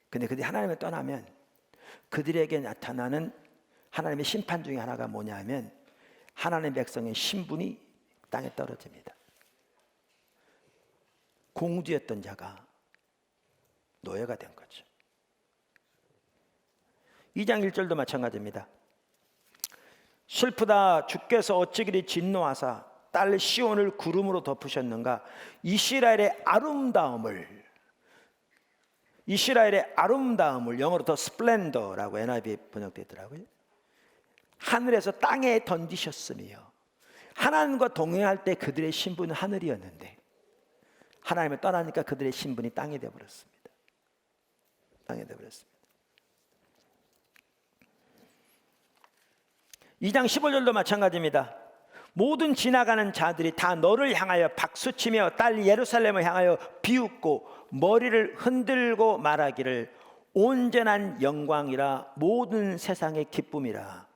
근데 그들이 하나님을 떠나면 그들에게 나타나는 하나님의 심판 중에 하나가 뭐냐면 하나님의 백성의 신분이 땅에 떨어집니다. 공주였던 자가 노예가 된 거죠. 2장 1절도 마찬가지입니다. 슬프다 주께서 어찌 그리 진노하사 딸 시온을 구름으로 덮으셨는가. 이스라엘의 아름다움을 영어로 더 스플렌더라고 NIV 번역되더라고요. 하늘에서 땅에 던지셨으며, 하나님과 동행할 때 그들의 신분은 하늘이었는데 하나님을 떠나니까 그들의 신분이 땅이 되어버렸습니다. 땅이 되어버렸습니다. 2장 15절도 마찬가지입니다. 모든 지나가는 자들이 다 너를 향하여 박수치며 딸 예루살렘을 향하여 비웃고 머리를 흔들고 말하기를 온전한 영광이라 모든 세상의 기쁨이라.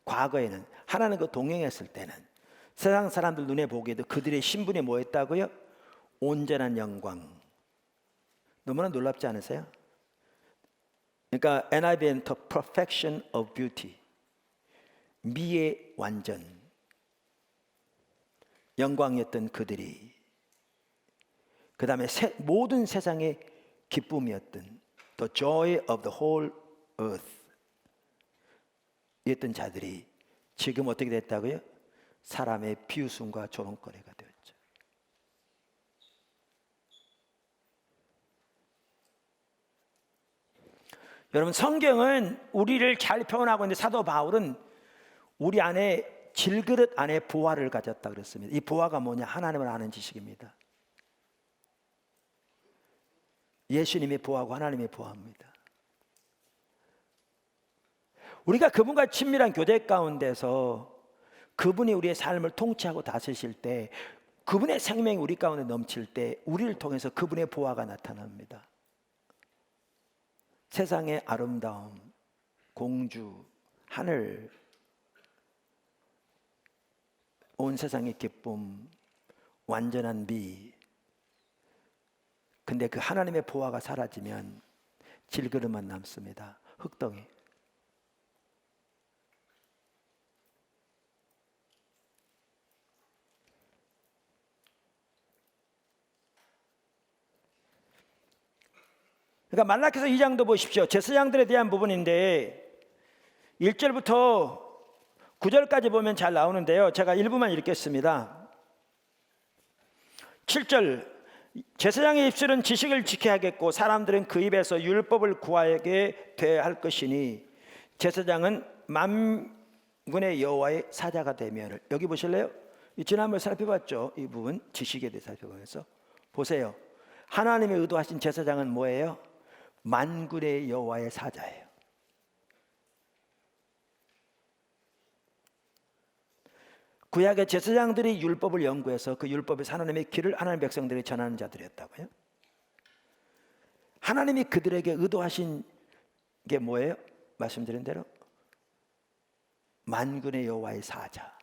과거에는 하나님과 동행했을 때는 세상 사람들 눈에 보기에도 그들의 신분이 뭐였다고요? 온전한 영광. 너무나 놀랍지 않으세요? 그러니까 NIV는 the perfection of beauty, 미의 완전, 영광이었던 그들이 그 다음에 모든 세상의 기쁨이었던 the joy of the whole earth 이었던 자들이 지금 어떻게 됐다고요? 사람의 비웃음과 조롱거리가 되었죠. 여러분, 성경은 우리를 잘 표현하고 있는데 사도 바울은 우리 안에 질그릇 안에 보화를 가졌다 그랬습니다. 이 보화가 뭐냐? 하나님을 아는 지식입니다. 예수님의 보화고 하나님의 보화입니다. 우리가 그분과 친밀한 교제 가운데서 그분이 우리의 삶을 통치하고 다스리실 때, 그분의 생명이 우리 가운데 넘칠 때 우리를 통해서 그분의 보화가 나타납니다. 세상의 아름다움, 공주, 하늘, 온 세상의 기쁨, 완전한 미. 근데 그 하나님의 보화가 사라지면 질그릇만 남습니다. 흙덩이. 그러니까 말라기서 2장도 보십시오. 제사장들에 대한 부분인데 1절부터 9절까지 보면 잘 나오는데요. 제가 일부만 읽겠습니다. 7절, 제사장의 입술은 지식을 지켜야겠고 사람들은 그 입에서 율법을 구하게 돼야 할 것이니 제사장은 만군의 여호와의 사자가 되며. 여기 보실래요? 지난번에 살펴봤죠. 이 부분 지식에 대해 살펴보면서 보세요. 하나님의 의도하신 제사장은 뭐예요? 만군의 여호와의 사자예요. 구약의 제사장들이 율법을 연구해서 그 율법에서 하나님의 길을 하나님의 백성들이 전하는 자들이었다고요. 하나님이 그들에게 의도하신 게 뭐예요? 말씀드린 대로 만군의 여호와의 사자.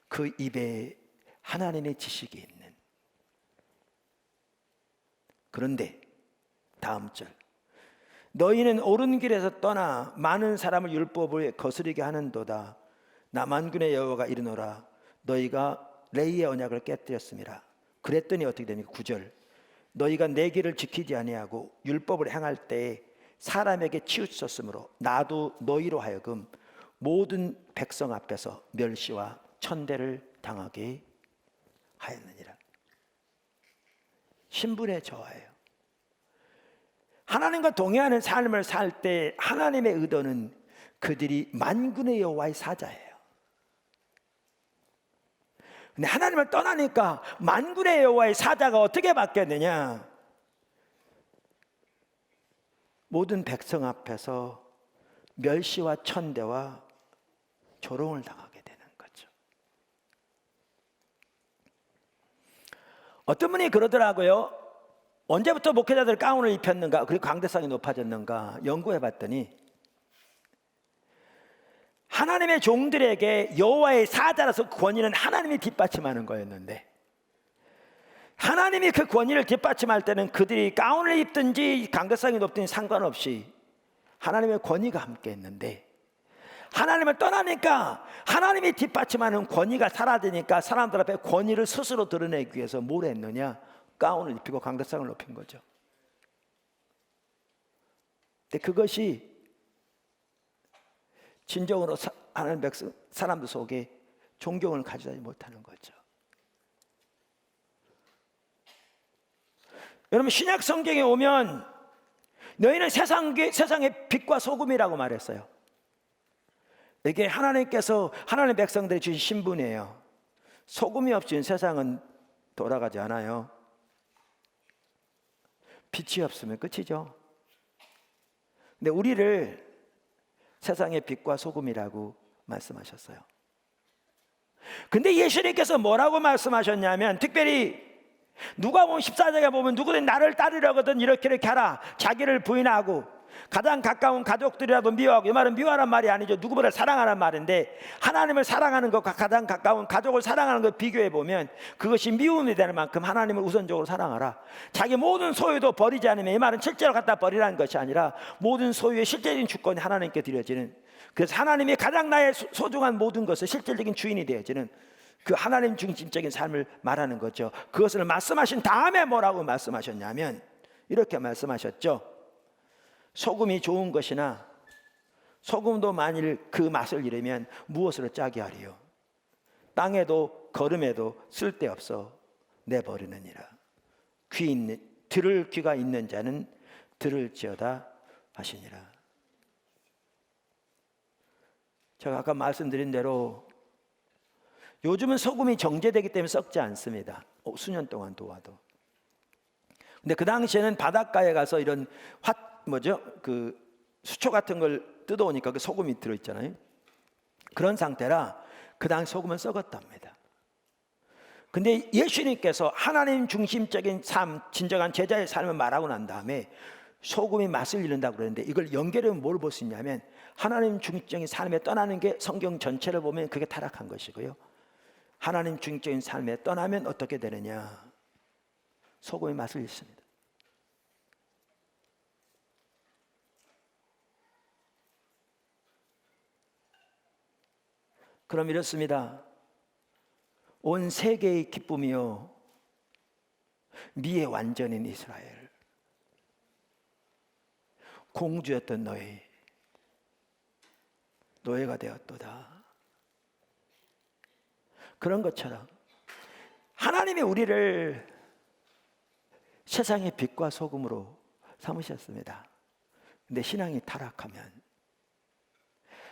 그 입에 하나님의 지식이 있는. 그런데 다음 절, 너희는 옳은 길에서 떠나 많은 사람을 율법을 거스르게 하는도다. 나 만군의 여호와가 이르노라. 너희가 레위의 언약을 깨뜨렸습니다. 그랬더니 어떻게 됩니까? 9절, 너희가 내 길을 지키지 아니하고 율법을 행할 때 사람에게 치우쳤으므로 나도 너희로 하여금 모든 백성 앞에서 멸시와 천대를 당하게 하였느니라. 신분의 저하예요. 하나님과 동의하는 삶을 살 때 하나님의 의도는 그들이 만군의 여호와의 사자예요. 근데 하나님을 떠나니까 만군의 여호와의 사자가 어떻게 바뀌었느냐? 모든 백성 앞에서 멸시와 천대와 조롱을 당하게 되는 거죠. 어떤 분이 그러더라고요. 언제부터 목회자들 가운을 입혔는가, 그리고 강대상이 높아졌는가 연구해 봤더니 하나님의 종들에게 여호와의 사자라서 권위는 하나님이 뒷받침하는 거였는데, 하나님이 그 권위를 뒷받침할 때는 그들이 가운을 입든지 강대상이 높든지 상관없이 하나님의 권위가 함께 했는데, 하나님을 떠나니까 하나님이 뒷받침하는 권위가 사라지니까 사람들 앞에 권위를 스스로 드러내기 위해서 뭘 했느냐? 가운을 입히고 강대상을 높인 거죠. 근데 그것이 진정으로 하나님 백성 사람들 속에 존경을 가져다지 못하는 거죠. 여러분, 신약 성경에 오면 너희는 세상의 빛과 소금이라고 말했어요. 이게 하나님께서 하나님의 백성들이 주신 신분이에요. 소금이 없이는 세상은 돌아가지 않아요. 빛이 없으면 끝이죠. 근데 우리를 세상의 빛과 소금이라고 말씀하셨어요. 근데 예수님께서 뭐라고 말씀하셨냐면, 특별히 누가복음 14장에 보면 누구든 나를 따르려거든 이렇게 하라. 자기를 부인하고 가장 가까운 가족들이라도 미워하고. 이 말은 미워하란 말이 아니죠. 누구보다 사랑하란 말인데, 하나님을 사랑하는 것과 가장 가까운 가족을 사랑하는 것 비교해 보면 그것이 미움이 되는 만큼 하나님을 우선적으로 사랑하라. 자기 모든 소유도 버리지 않으면, 이 말은 실제로 갖다 버리라는 것이 아니라 모든 소유의 실제적인 주권이 하나님께 드려지는, 그래서 하나님이 가장 나의 소중한 모든 것을 실질적인 주인이 되어지는 그 하나님 중심적인 삶을 말하는 거죠. 그것을 말씀하신 다음에 뭐라고 말씀하셨냐면 이렇게 말씀하셨죠. 소금이 좋은 것이나 소금도 만일 그 맛을 잃으면 무엇으로 짜게 하리요? 땅에도 거름에도 쓸데없어 내버리느니라. 들을 귀가 있는 자는 들을지어다 하시니라. 제가 아까 말씀드린 대로 요즘은 소금이 정제되기 때문에 썩지 않습니다. 수년 동안 두어도. 근데 그 당시에는 바닷가에 가서 이런 그 수초 같은 걸 뜯어오니까 그 소금이 들어있잖아요. 그런 상태라 그 당시 소금은 썩었답니다. 근데 예수님께서 하나님 중심적인 삶, 진정한 제자의 삶을 말하고 난 다음에 소금이 맛을 잃는다고 그러는데, 이걸 연결하면 뭘 볼 수 있냐면 하나님 중심적인 삶에 떠나는 게 성경 전체를 보면 그게 타락한 것이고요, 하나님 중적인 삶에 떠나면 어떻게 되느냐? 소금의 맛을 잃습니다. 그럼 이렇습니다. 온 세계의 기쁨이요 미의 완전인 이스라엘, 공주였던 너희 노예가 되었도다. 그런 것처럼 하나님이 우리를 세상의 빛과 소금으로 삼으셨습니다. 근데 신앙이 타락하면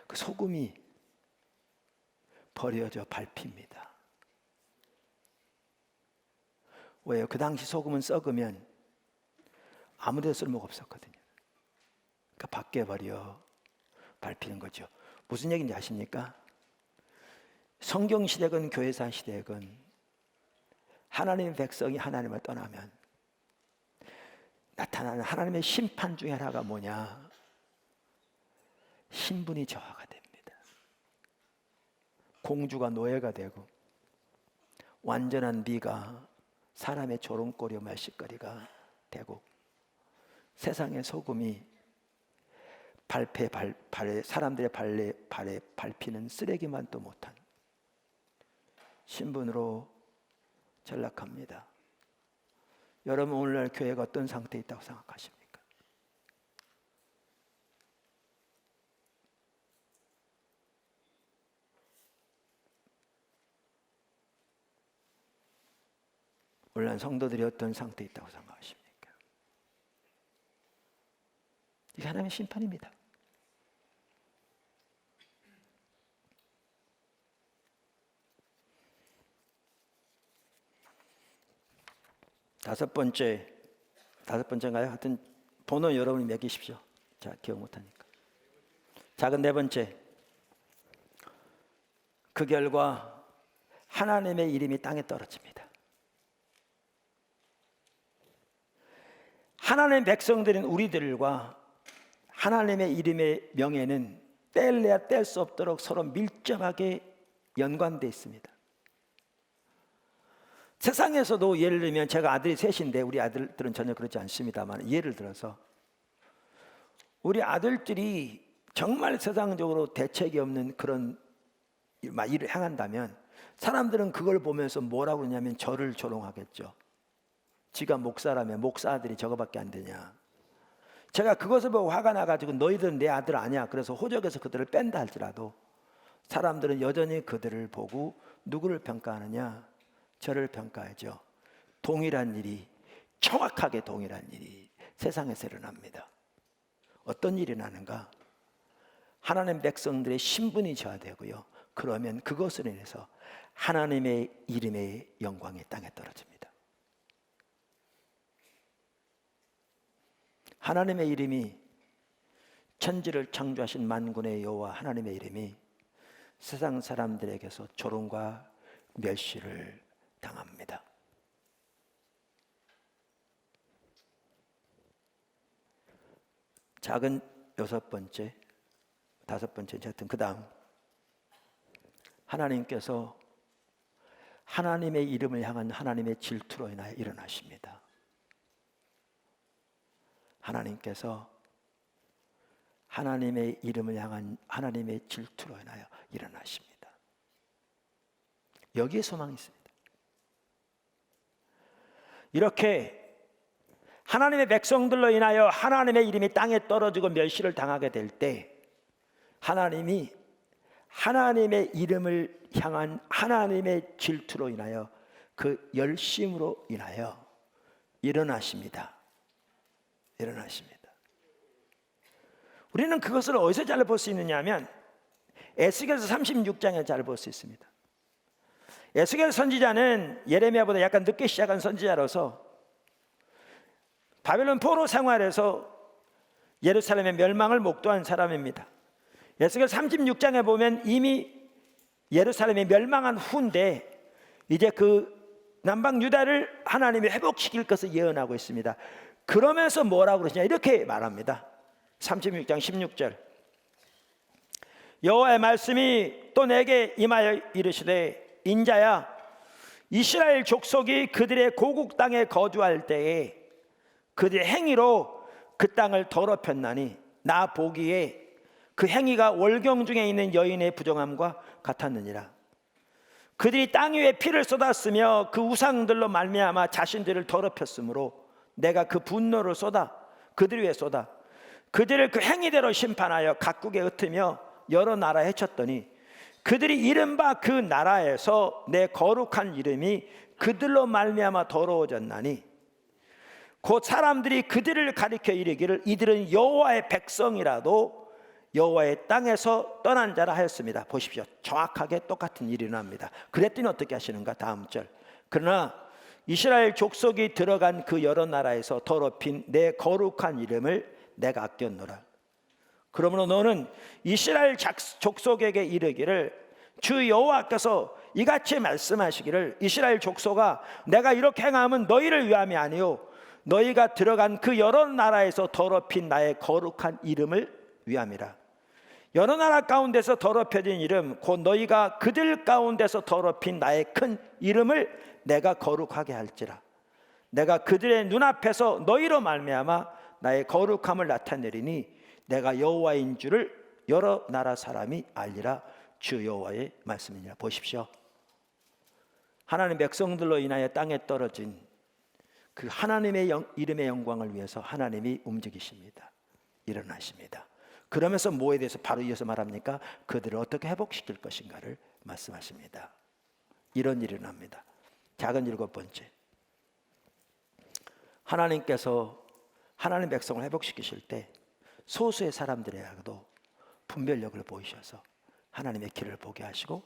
그 소금이 버려져 밟힙니다. 왜요? 그 당시 소금은 썩으면 아무 데도 쓸모가 없었거든요. 그러니까 밖에 버려 밟히는 거죠. 무슨 얘기인지 아십니까? 성경 시대건 교회사 시대건 하나님의 백성이 하나님을 떠나면 나타나는 하나님의 심판 중에 하나가 뭐냐? 신분이 저하가 됩니다. 공주가 노예가 되고 완전한 미가 사람의 조롱거리와 말실거리가 되고 세상의 소금이 사람들의 발에 밟히는 쓰레기만도 못한 신분으로 전락합니다. 여러분 오늘날 교회가 어떤 상태에 있다고 생각하십니까? 오늘날 성도들이 어떤 상태에 있다고 생각하십니까? 이게 하나님의 심판입니다. 다섯 번째인가요? 하여튼 번호 여러분이 매기십시오. 자, 기억 못하니까. 작은 네 번째, 그 결과 하나님의 이름이 땅에 떨어집니다. 하나님의 백성들인 우리들과 하나님의 이름의 명예는 뗄래야 뗄 수 없도록 서로 밀접하게 연관되어 있습니다. 세상에서도 예를 들면 제가 아들이 셋인데 우리 아들들은 전혀 그렇지 않습니다만 예를 들어서 우리 아들들이 정말 세상적으로 대책이 없는 그런 일을 행한다면 사람들은 그걸 보면서 뭐라고 그러냐면 저를 조롱하겠죠. 지가 목사라면 목사 아들이 저거밖에 안 되냐. 제가 그것을 보고 화가 나가지고 너희들은 내 아들 아니야. 그래서 호적에서 그들을 뺀다 할지라도 사람들은 여전히 그들을 보고 누구를 평가하느냐? 저를 평가하죠. 동일한 일이, 정확하게 동일한 일이 세상에서 일어납니다. 어떤 일이 나는가? 하나님 백성들의 신분이 저하되고요. 그러면 그것으로 인해서 하나님의 이름의 영광이 땅에 떨어집니다. 하나님의 이름이, 천지를 창조하신 만군의 여호와 하나님의 이름이 세상 사람들에게서 조롱과 멸시를 당합니다. 작은 여섯 번째, 다섯 번째, 하여튼 그 다음 하나님께서 하나님의 이름을 향한 하나님의 질투로 인하여 일어나십니다. 하나님께서 하나님의 이름을 향한 하나님의 질투로 인하여 일어나십니다. 여기에 소망이 있습니다. 이렇게 하나님의 백성들로 인하여 하나님의 이름이 땅에 떨어지고 멸시를 당하게 될 때 하나님이 하나님의 이름을 향한 하나님의 질투로 인하여 그 열심으로 인하여 일어나십니다. 우리는 그것을 어디서 잘 볼 수 있느냐 하면 에스겔서 36장에 잘 볼 수 있습니다. 에스겔 선지자는 예레미야보다 약간 늦게 시작한 선지자로서 바벨론 포로 생활에서 예루살렘의 멸망을 목도한 사람입니다. 에스겔 36장에 보면 이미 예루살렘이 멸망한 후인데 이제 그 남방 유다를 하나님이 회복시킬 것을 예언하고 있습니다. 그러면서 뭐라고 그러시냐 이렇게 말합니다. 36장 16절 여호와의 말씀이 또 내게 임하여 이르시되 인자야, 이스라엘 족속이 그들의 고국 땅에 거주할 때에 그들의 행위로 그 땅을 더럽혔나니 나 보기에 그 행위가 월경 중에 있는 여인의 부정함과 같았느니라. 그들이 땅 위에 피를 쏟았으며 그 우상들로 말미암아 자신들을 더럽혔으므로 내가 그 분노를 쏟아 그들 위에 쏟아 그들을 그 행위대로 심판하여 각국에 흩으며 여러 나라에 헤쳤더니 그들이 이른바 그 나라에서 내 거룩한 이름이 그들로 말미암아 더러워졌나니 곧 사람들이 그들을 가리켜 이르기를 이들은 여호와의 백성이라도 여호와의 땅에서 떠난 자라 하였습니다. 보십시오. 정확하게 똑같은 일이 일어납니다. 그랬더니 어떻게 하시는가? 다음 절. 그러나 이스라엘 족속이 들어간 그 여러 나라에서 더럽힌 내 거룩한 이름을 내가 아꼈노라. 그러므로 너는 이스라엘 족속에게 이르기를 주 여호와께서 이같이 말씀하시기를 이스라엘 족속아 내가 이렇게 행함은 너희를 위함이 아니요 너희가 들어간 그 여러 나라에서 더럽힌 나의 거룩한 이름을 위함이라. 여러 나라 가운데서 더럽혀진 이름 곧 너희가 그들 가운데서 더럽힌 나의 큰 이름을 내가 거룩하게 할지라. 내가 그들의 눈앞에서 너희로 말미암아 나의 거룩함을 나타내리니 내가 여호와인 줄을 여러 나라 사람이 알리라. 주 여호와의 말씀이니라. 보십시오. 하나님 백성들로 인하여 땅에 떨어진 그 하나님의 이름의 영광을 위해서 하나님이 움직이십니다. 일어나십니다. 그러면서 뭐에 대해서 바로 이어서 말합니까? 그들을 어떻게 회복시킬 것인가를 말씀하십니다. 이런 일이 일어납니다. 작은 7번째, 하나님께서 하나님 백성을 회복시키실 때 소수의 사람들에게도 분별력을 보이셔서 하나님의 길을 보게 하시고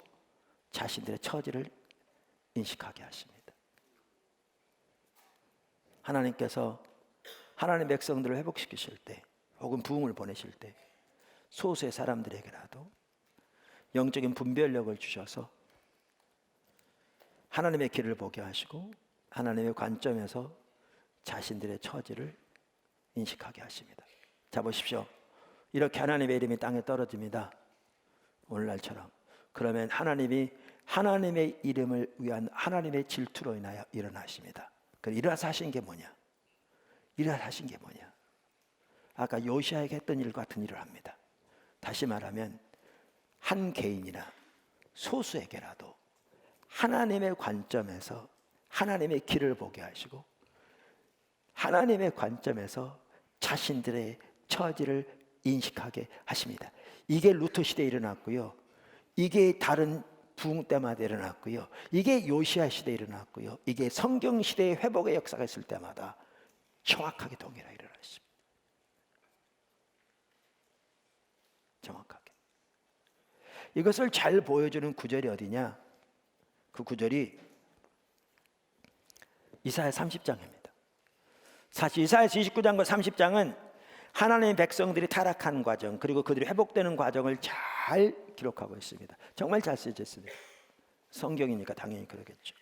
자신들의 처지를 인식하게 하십니다. 하나님께서 하나님 백성들을 회복시키실 때 혹은 부흥을 보내실 때 소수의 사람들에게라도 영적인 분별력을 주셔서 하나님의 길을 보게 하시고 하나님의 관점에서 자신들의 처지를 인식하게 하십니다. 자 보십시오. 이렇게 하나님의 이름이 땅에 떨어집니다. 오늘날처럼. 그러면 하나님이 하나님의 이름을 위한 하나님의 질투로 인하여 일어나십니다. 일어나서 하신 게 뭐냐? 일어나서 하신 게 뭐냐? 아까 요시아에게 했던 일 같은 일을 합니다. 다시 말하면 한 개인이나 소수에게라도 하나님의 관점에서 하나님의 길을 보게 하시고 하나님의 관점에서 자신들의 처지를 인식하게 하십니다. 이게 루터 시대에 일어났고요. 이게 다른 부흥 때마다 일어났고요. 이게 요시아 시대에 일어났고요. 이게 성경 시대의 회복의 역사가 있을 때마다 정확하게 동일하게 일어났습니다. 정확하게. 이것을 잘 보여주는 구절이 어디냐? 그 구절이 이사야 30장입니다. 사실 이사야서 29장과 30장은 하나님의 백성들이 타락한 과정 그리고 그들이 회복되는 과정을 잘 기록하고 있습니다. 정말 잘 쓰여져 있습니다. 성경이니까 당연히 그러겠죠.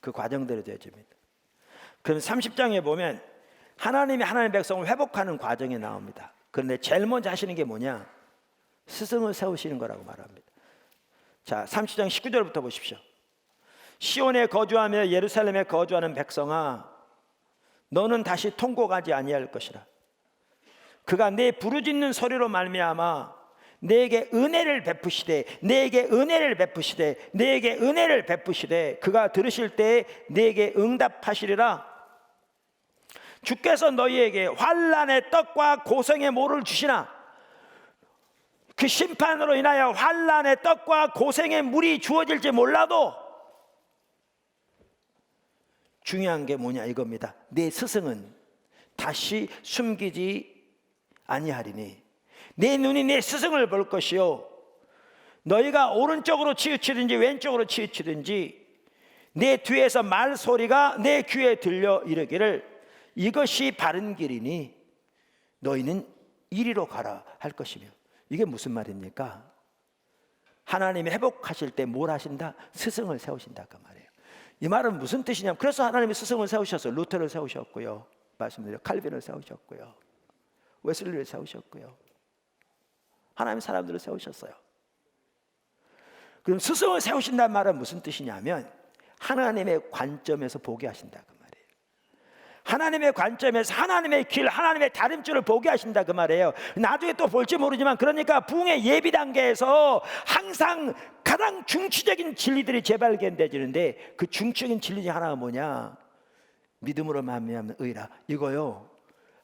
그 과정대로 되어집니다. 그럼 30장에 보면 하나님이 하나님의 백성을 회복하는 과정이 나옵니다. 그런데 제일 먼저 하시는 게 뭐냐? 스승을 세우시는 거라고 말합니다. 자, 30장 19절부터 보십시오. 시온에 거주하며 예루살렘에 거주하는 백성아, 너는 다시 통곡하지 아니할 것이라. 그가 내 부르짖는 소리로 말미암아 내게 은혜를 베푸시되 내게 은혜를 베푸시되 내게 은혜를 베푸시되 그가 들으실 때에 내게 응답하시리라. 주께서 너희에게 환난의 떡과 고생의 모를 주시나 그 심판으로 인하여 환난의 떡과 고생의 물이 주어질지 몰라도 중요한 게 뭐냐 이겁니다. 내 스승은 다시 숨기지 아니하리니 내 눈이 내 스승을 볼 것이요 너희가 오른쪽으로 치우치든지 왼쪽으로 치우치든지 내 뒤에서 말소리가 내 귀에 들려 이르기를 이것이 바른 길이니 너희는 이리로 가라 할 것이며. 이게 무슨 말입니까? 하나님이 회복하실 때 뭘 하신다? 스승을 세우신다 그 말이에요. 이 말은 무슨 뜻이냐면 그래서 하나님이 스승을 세우셔서 루터를 세우셨고요, 말씀드려 칼빈을 세우셨고요, 웨슬리를 세우셨고요, 하나님 사람들을 세우셨어요. 그럼 스승을 세우신다는 말은 무슨 뜻이냐면 하나님의 관점에서 보게 하신다 그 말이에요. 하나님의 관점에서 하나님의 길, 하나님의 다름줄을 보게 하신다 그 말이에요. 나중에 또 볼지 모르지만, 그러니까 부흥의 예비 단계에서 항상 가장 중추적인 진리들이 재발견되지는데, 그 중추적인 진리 중 하나가 뭐냐? 믿음으로 말미암는 의라. 이거요,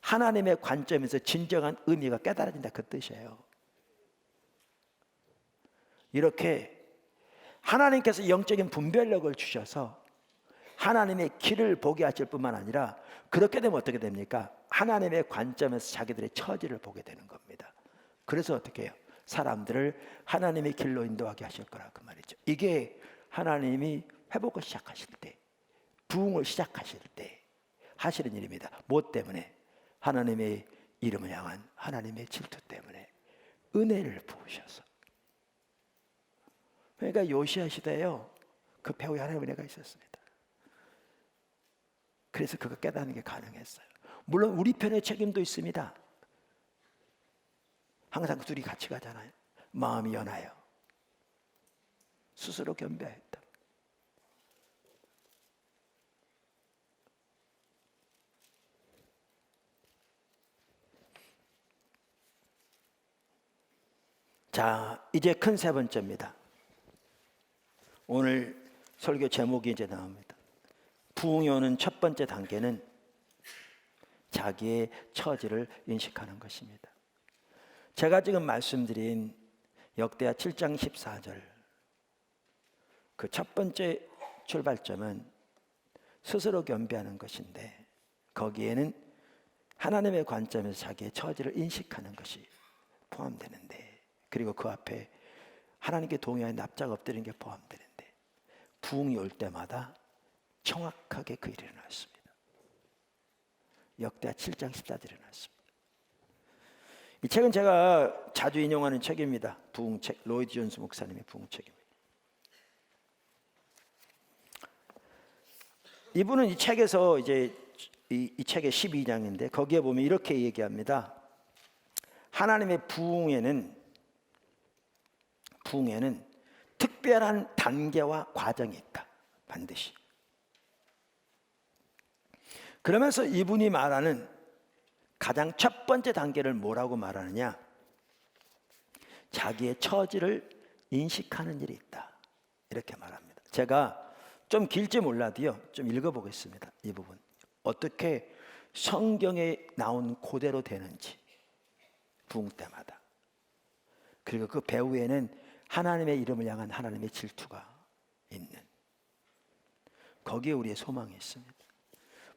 하나님의 관점에서 진정한 의미가 깨달아진다 그 뜻이에요. 이렇게 하나님께서 영적인 분별력을 주셔서 하나님의 길을 보게 하실 뿐만 아니라, 그렇게 되면 어떻게 됩니까? 하나님의 관점에서 자기들의 처지를 보게 되는 겁니다. 그래서 어떻게 해요? 사람들을 하나님의 길로 인도하게 하실 거라 그 말이죠. 이게 하나님이 회복을 시작하실 때, 부흥을 시작하실 때 하시는 일입니다. 뭐 때문에? 하나님의 이름을 향한 하나님의 질투 때문에 은혜를 부으셔서. 그러니까 요시야 시대에요, 그 배후에 하나님의 은혜가 있었습니다. 그래서 그거 깨닫는 게 가능했어요. 물론 우리 편의 책임도 있습니다. 항상 둘이 같이 가잖아요. 마음이 연하여 스스로 겸비하였다. 자, 이제 큰 세 번째입니다. 오늘 설교 제목이 이제 나옵니다. 부흥이 오는 첫 번째 단계는 자기의 처지를 인식하는 것입니다. 제가 지금 말씀드린 역대하 7장 14절, 그 첫 번째 출발점은 스스로 겸비하는 것인데, 거기에는 하나님의 관점에서 자기의 처지를 인식하는 것이 포함되는데, 그리고 그 앞에 하나님께 동의하여 납작 엎드리는 게 포함되는데, 부흥이 올 때마다 정확하게 그 일이 일어났습니다. 역대하 7장 14절에 일어났습니다. 이 책은 제가 자주 인용하는 책입니다. 부흥책, 로이드 존스 목사님의 부흥책입니다. 이분은 이 책에서 이제 이 책의 12장인데, 거기에 보면 이렇게 얘기합니다. 하나님의 부흥에는 특별한 단계와 과정이 있다, 반드시. 그러면서 이분이 말하는 가장 첫 번째 단계를 뭐라고 말하느냐? 자기의 처지를 인식하는 일이 있다, 이렇게 말합니다. 제가 좀 길지 몰라도요, 좀 읽어보겠습니다. 이 부분 어떻게 성경에 나온 그대로 되는지, 부흥 때마다. 그리고 그 배후에는 하나님의 이름을 향한 하나님의 질투가 있는, 거기에 우리의 소망이 있습니다.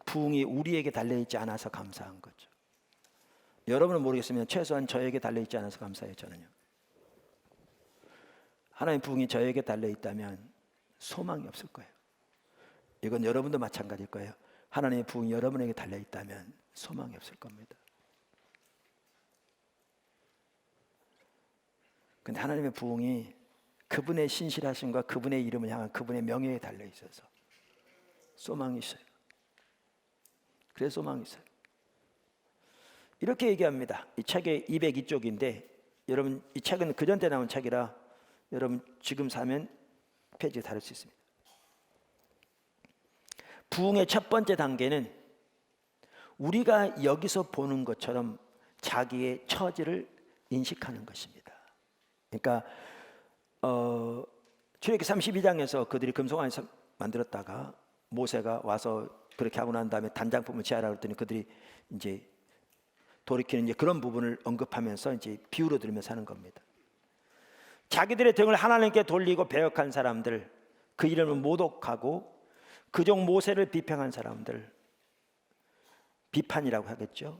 부흥이 우리에게 달려있지 않아서 감사한 거죠. 여러분은 모르겠으면 최소한 저에게 달려있지 않아서 감사해요. 저는요, 하나님 부흥이 저에게 달려있다면 소망이 없을 거예요. 이건 여러분도 마찬가지일 거예요. 하나님의 부흥이 여러분에게 달려있다면 소망이 없을 겁니다. 근데 하나님의 부흥이 그분의 신실하심과 그분의 이름을 향한 그분의 명예에 달려있어서 소망이 있어요. 그래서 소망이 있어요. 이렇게 얘기합니다. 이 책의 202쪽인데, 여러분 이 책은 그전에 나온 책이라 여러분 지금 사면 페이지에 다룰 수 있습니다. 부흥의 첫 번째 단계는 우리가 여기서 보는 것처럼 자기의 처지를 인식하는 것입니다. 그러니까 출애굽기 32장에서 그들이 금송아지 만들었다가 모세가 와서 그렇게 하고 난 다음에 단장품을 취하라고 했더니 그들이 이제 돌이키는 이제 그런 부분을 언급하면서 이제 비유로 들으면서 하는 겁니다. 자기들의 등을 하나님께 돌리고 배역한 사람들, 그 이름을 모독하고 그종 모세를 비평한 사람들, 비판이라고 하겠죠.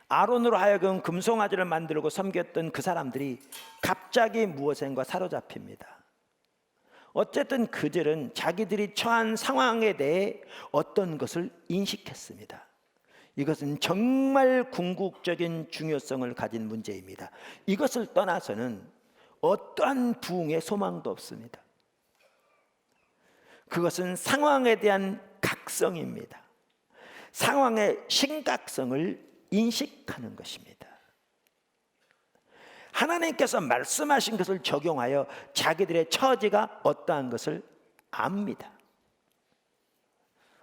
아론으로 하여금 금송아지를 만들고 섬겼던 그 사람들이 갑자기 무엇인가 사로잡힙니다. 어쨌든 그들은 자기들이 처한 상황에 대해 어떤 것을 인식했습니다. 이것은 정말 궁극적인 중요성을 가진 문제입니다. 이것을 떠나서는 어떠한 부흥의 소망도 없습니다. 그것은 상황에 대한 각성입니다. 상황의 심각성을 인식하는 것입니다. 하나님께서 말씀하신 것을 적용하여 자기들의 처지가 어떠한 것을 압니다.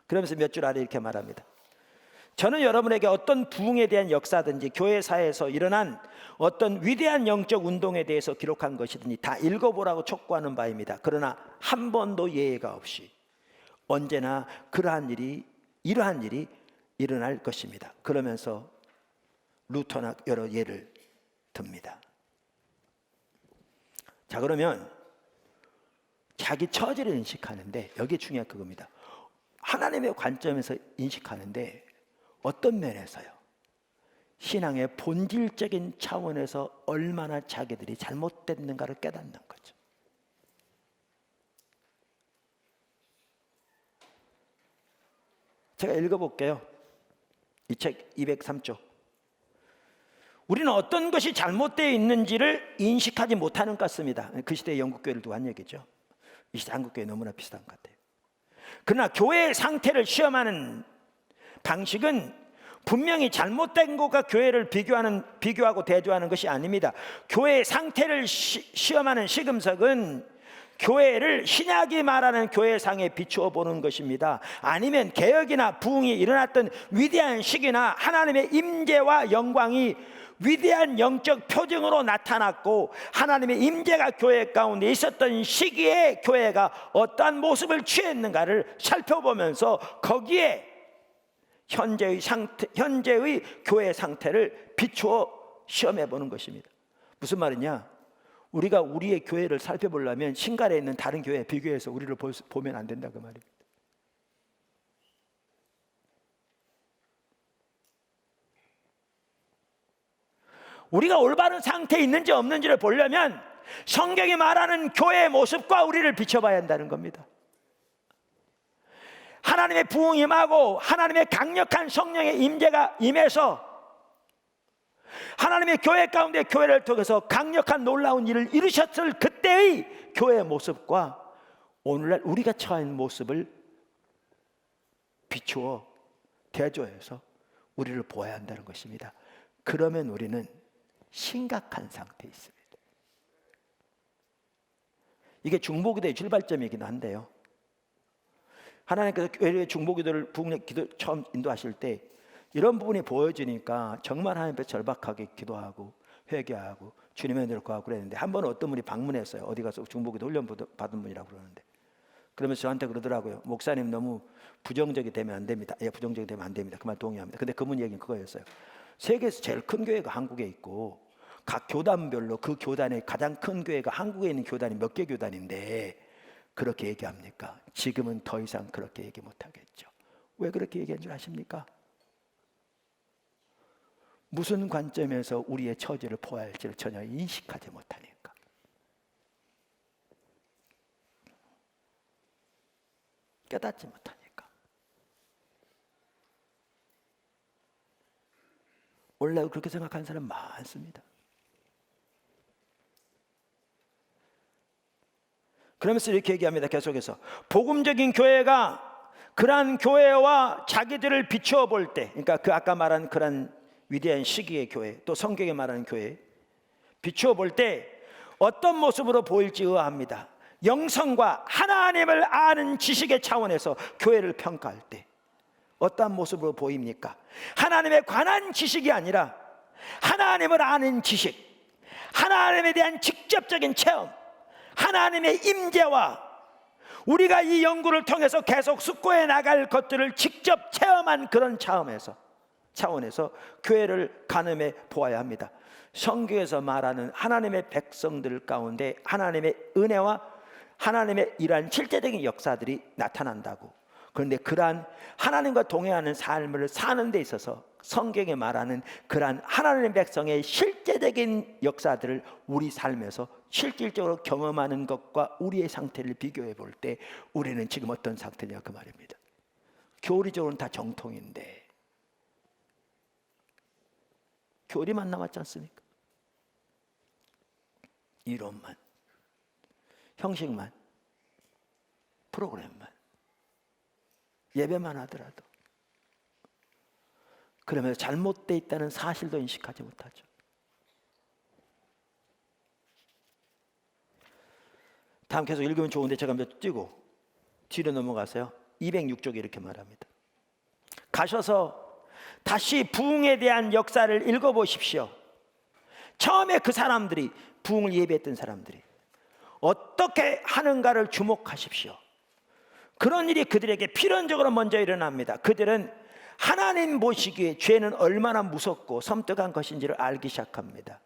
그러면서 몇 줄 아래 이렇게 말합니다. 저는 여러분에게 어떤 부흥에 대한 역사든지 교회사에서 일어난 어떤 위대한 영적 운동에 대해서 기록한 것이든지 다 읽어보라고 촉구하는 바입니다. 그러나 한 번도 예외가 없이 언제나 이러한 일이 일어날 것입니다. 그러면서 루터나 여러 예를 듭니다. 자, 그러면 자기 처지를 인식하는데, 여기 중요한 그겁니다. 하나님의 관점에서 인식하는데 어떤 면에서요? 신앙의 본질적인 차원에서 얼마나 자기들이 잘못됐는가를 깨닫는 거죠. 제가 읽어볼게요. 이 책 203쪽. 우리는 어떤 것이 잘못되어 있는지를 인식하지 못하는 것 같습니다. 그 시대의 영국교회를 두고 한 얘기죠. 이 시대 한국교회 너무나 비슷한 것 같아요. 그러나 교회의 상태를 시험하는 방식은 분명히 잘못된 것과 교회를 비교하고 대조하는 것이 아닙니다. 교회의 상태를 시험하는 시금석은 교회를 신약이 말하는 교회상에 비추어 보는 것입니다. 아니면 개혁이나 부흥이 일어났던 위대한 시기나 하나님의 임재와 영광이 위대한 영적 표징으로 나타났고 하나님의 임재가 교회 가운데 있었던 시기에 교회가 어떠한 모습을 취했는가를 살펴보면서 거기에 현재의 교회 상태를 비추어 시험해 보는 것입니다. 무슨 말이냐? 우리가 우리의 교회를 살펴보려면 신갈에 있는 다른 교회에 비교해서 우리를 보면 안 된다 그 말입니다. 우리가 올바른 상태에 있는지 없는지를 보려면 성경이 말하는 교회의 모습과 우리를 비춰봐야 한다는 겁니다. 하나님의 부흥이 임하고 하나님의 강력한 성령의 임재가 임해서 하나님의 교회 가운데 교회를 통해서 강력한 놀라운 일을 이루셨을 그때의 교회의 모습과 오늘날 우리가 처한 모습을 비추어 대조해서 우리를 보아야 한다는 것입니다. 그러면 우리는 심각한 상태에 있습니다. 이게 중보기도의 출발점이기도 한데요, 하나님께서 교회의 중보기도를 부흥의 기도 처음 인도하실 때 이런 부분이 보여지니까 정말 하나님 앞에 절박하게 기도하고 회개하고 주님의 은혜를 구하고 그랬는데, 한 번은 어떤 분이 방문했어요. 어디 가서 중보기도 훈련 받은 분이라고 그러는데, 그러면서 저한테 그러더라고요. 목사님 너무 부정적이 되면 안 됩니다. 예, 부정적이 되면 안 됩니다. 그 말 동의합니다. 근데 그분 얘기는 그거였어요. 세계에서 제일 큰 교회가 한국에 있고 각 교단별로 그 교단의 가장 큰 교회가 한국에 있는 교단이 몇 개 교단인데 그렇게 얘기합니까? 지금은 더 이상 그렇게 얘기 못하겠죠. 왜 그렇게 얘기한 줄 아십니까? 무슨 관점에서 우리의 처지를 보아야 할지를 전혀 인식하지 못하니까. 깨닫지 못하니까. 원래 그렇게 생각하는 사람 많습니다. 그러면서 이렇게 얘기합니다. 계속해서 복음적인 교회가 그러한 교회와 자기들을 비추어 볼 때, 그러니까 그 아까 말한 그런 위대한 시기의 교회, 또 성경에 말하는 교회 비추어 볼 때 어떤 모습으로 보일지 의아합니다. 영성과 하나님을 아는 지식의 차원에서 교회를 평가할 때 어떠한 모습으로 보입니까? 하나님에 관한 지식이 아니라 하나님을 아는 지식, 하나님에 대한 직접적인 체험, 하나님의 임재와 우리가 이 연구를 통해서 계속 숙고해 나갈 것들을 직접 체험한 그런 차원에서 교회를 가늠해 보아야 합니다. 성경에서 말하는 하나님의 백성들 가운데 하나님의 은혜와 하나님의 이러한 실제적인 역사들이 나타난다고. 그런데 그러한 하나님과 동행하는 삶을 사는 데 있어서 성경에 말하는 그러한 하나님의 백성의 실제적인 역사들을 우리 삶에서 실질적으로 경험하는 것과 우리의 상태를 비교해 볼 때 우리는 지금 어떤 상태냐 그 말입니다. 교리적으로는 다 정통인데 교리만 남았지 않습니까? 이론만, 형식만, 프로그램만, 예배만 하더라도 그러면서 잘못되어 있다는 사실도 인식하지 못하죠. 다음 계속 읽으면 좋은데 제가 몇 띄고 뒤로 넘어가세요. 206쪽에 이렇게 말합니다. 가셔서 다시 부흥에 대한 역사를 읽어보십시오. 처음에 그 사람들이, 부흥을 예배했던 사람들이 어떻게 하는가를 주목하십시오. 그런 일이 그들에게 필연적으로 먼저 일어납니다. 그들은 하나님 보시기에 죄는 얼마나 무섭고 섬뜩한 것인지를 알기 시작합니다.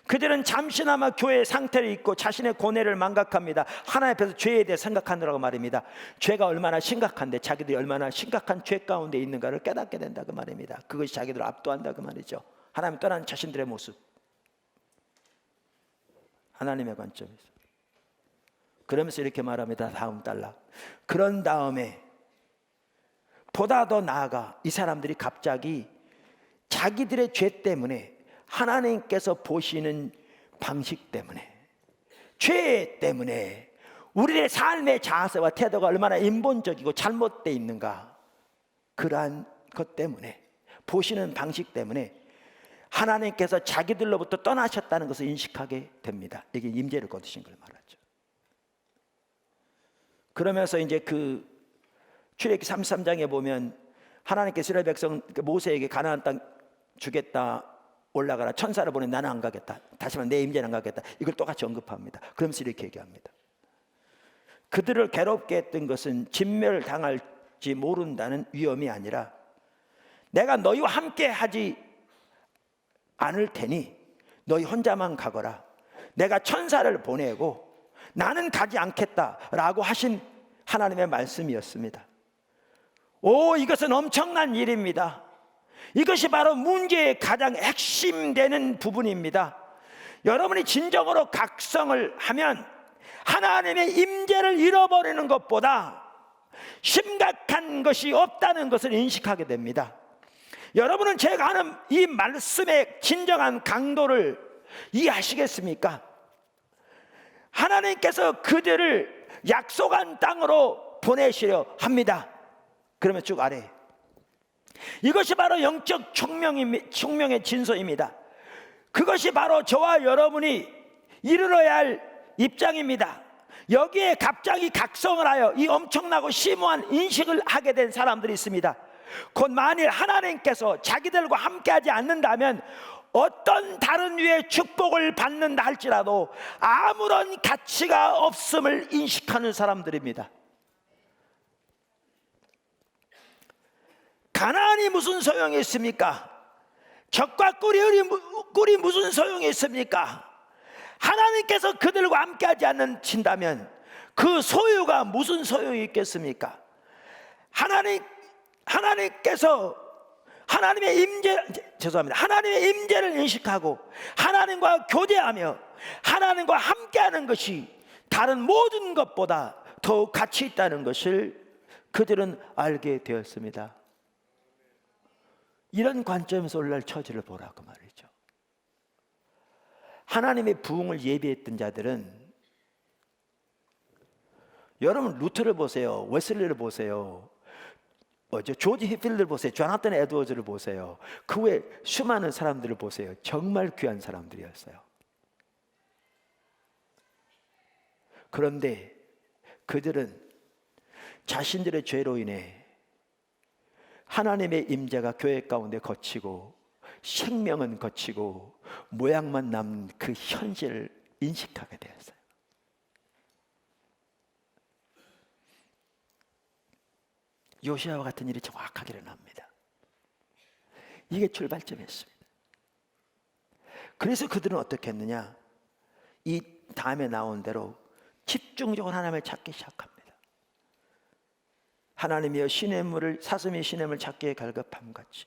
그들은 잠시나마 교회의 상태를 잊고 자신의 고뇌를 망각합니다. 하나님 앞에서 죄에 대해 생각하느라고 말입니다. 죄가 얼마나 심각한데, 자기들이 얼마나 심각한 죄 가운데 있는가를 깨닫게 된다 그 말입니다. 그것이 자기들을 압도한다 그 말이죠. 하나님 떠난 자신들의 모습, 하나님의 관점에서. 그러면서 이렇게 말합니다. 다음 단락. 그런 다음에 보다 더 나아가 이 사람들이 갑자기 자기들의 죄 때문에, 하나님께서 보시는 방식 때문에, 죄 때문에 우리의 삶의 자세와 태도가 얼마나 인본적이고 잘못되어 있는가, 그러한 것 때문에, 보시는 방식 때문에 하나님께서 자기들로부터 떠나셨다는 것을 인식하게 됩니다. 이게 임재를 거두신 걸 말하죠. 그러면서 이제 그 출애굽기 33장에 보면 하나님께서 이스라엘 백성 모세에게 가나안 땅 주겠다, 올라가라, 천사를 보내, 나는 안 가겠다, 다시 말해 내 임재는 안 가겠다, 이걸 똑같이 언급합니다. 그러면서 이렇게 얘기합니다. 그들을 괴롭게 했던 것은 진멸당할지 모른다는 위험이 아니라 내가 너희와 함께 하지 않을 테니 너희 혼자만 가거라, 내가 천사를 보내고 나는 가지 않겠다라고 하신 하나님의 말씀이었습니다. 이것은 엄청난 일입니다. 이것이 바로 문제의 가장 핵심되는 부분입니다. 여러분이 진정으로 각성을 하면 하나님의 임재를 잃어버리는 것보다 심각한 것이 없다는 것을 인식하게 됩니다. 여러분은 제가 하는 이 말씀의 진정한 강도를 이해하시겠습니까? 하나님께서 그들을 약속한 땅으로 보내시려 합니다. 그러면 쭉 아래, 이것이 바로 영적 혁명의 진소입니다. 그것이 바로 저와 여러분이 이르러야 할 입장입니다. 여기에 갑자기 각성을 하여 이 엄청나고 심오한 인식을 하게 된 사람들이 있습니다. 곧 만일 하나님께서 자기들과 함께하지 않는다면 어떤 다른 위의 축복을 받는다 할지라도 아무런 가치가 없음을 인식하는 사람들입니다. 가나안이 무슨 소용이 있습니까? 적과 꿀이 무슨 소용이 있습니까? 하나님께서 그들과 함께하지 않는다면 그 소유가 무슨 소용이 있겠습니까? 하나님께서 하나님의 임재를 인식하고 하나님과 교제하며 하나님과 함께하는 것이 다른 모든 것보다 더욱 가치 있다는 것을 그들은 알게 되었습니다. 이런 관점에서 오늘날 처지를 보라고 말이죠. 하나님의 부흥을 예비했던 자들은, 여러분 루터를 보세요, 웨슬리를 보세요, 조지 히필드를 보세요, 조나탄 에드워즈를 보세요, 그 외 수많은 사람들을 보세요. 정말 귀한 사람들이었어요. 그런데 그들은 자신들의 죄로 인해 하나님의 임재가 교회 가운데 거치고 생명은 거치고 모양만 남는 그 현실을 인식하게 되었어요. 요시아와 같은 일이 정확하게 일어납니다. 이게 출발점이었습니다. 그래서 그들은 어떻게 했느냐, 이 다음에 나온 대로 집중적으로 하나님을 찾기 시작합니다. 하나님이여 시냇물을, 사슴이 시냇물 찾기에 갈급함같이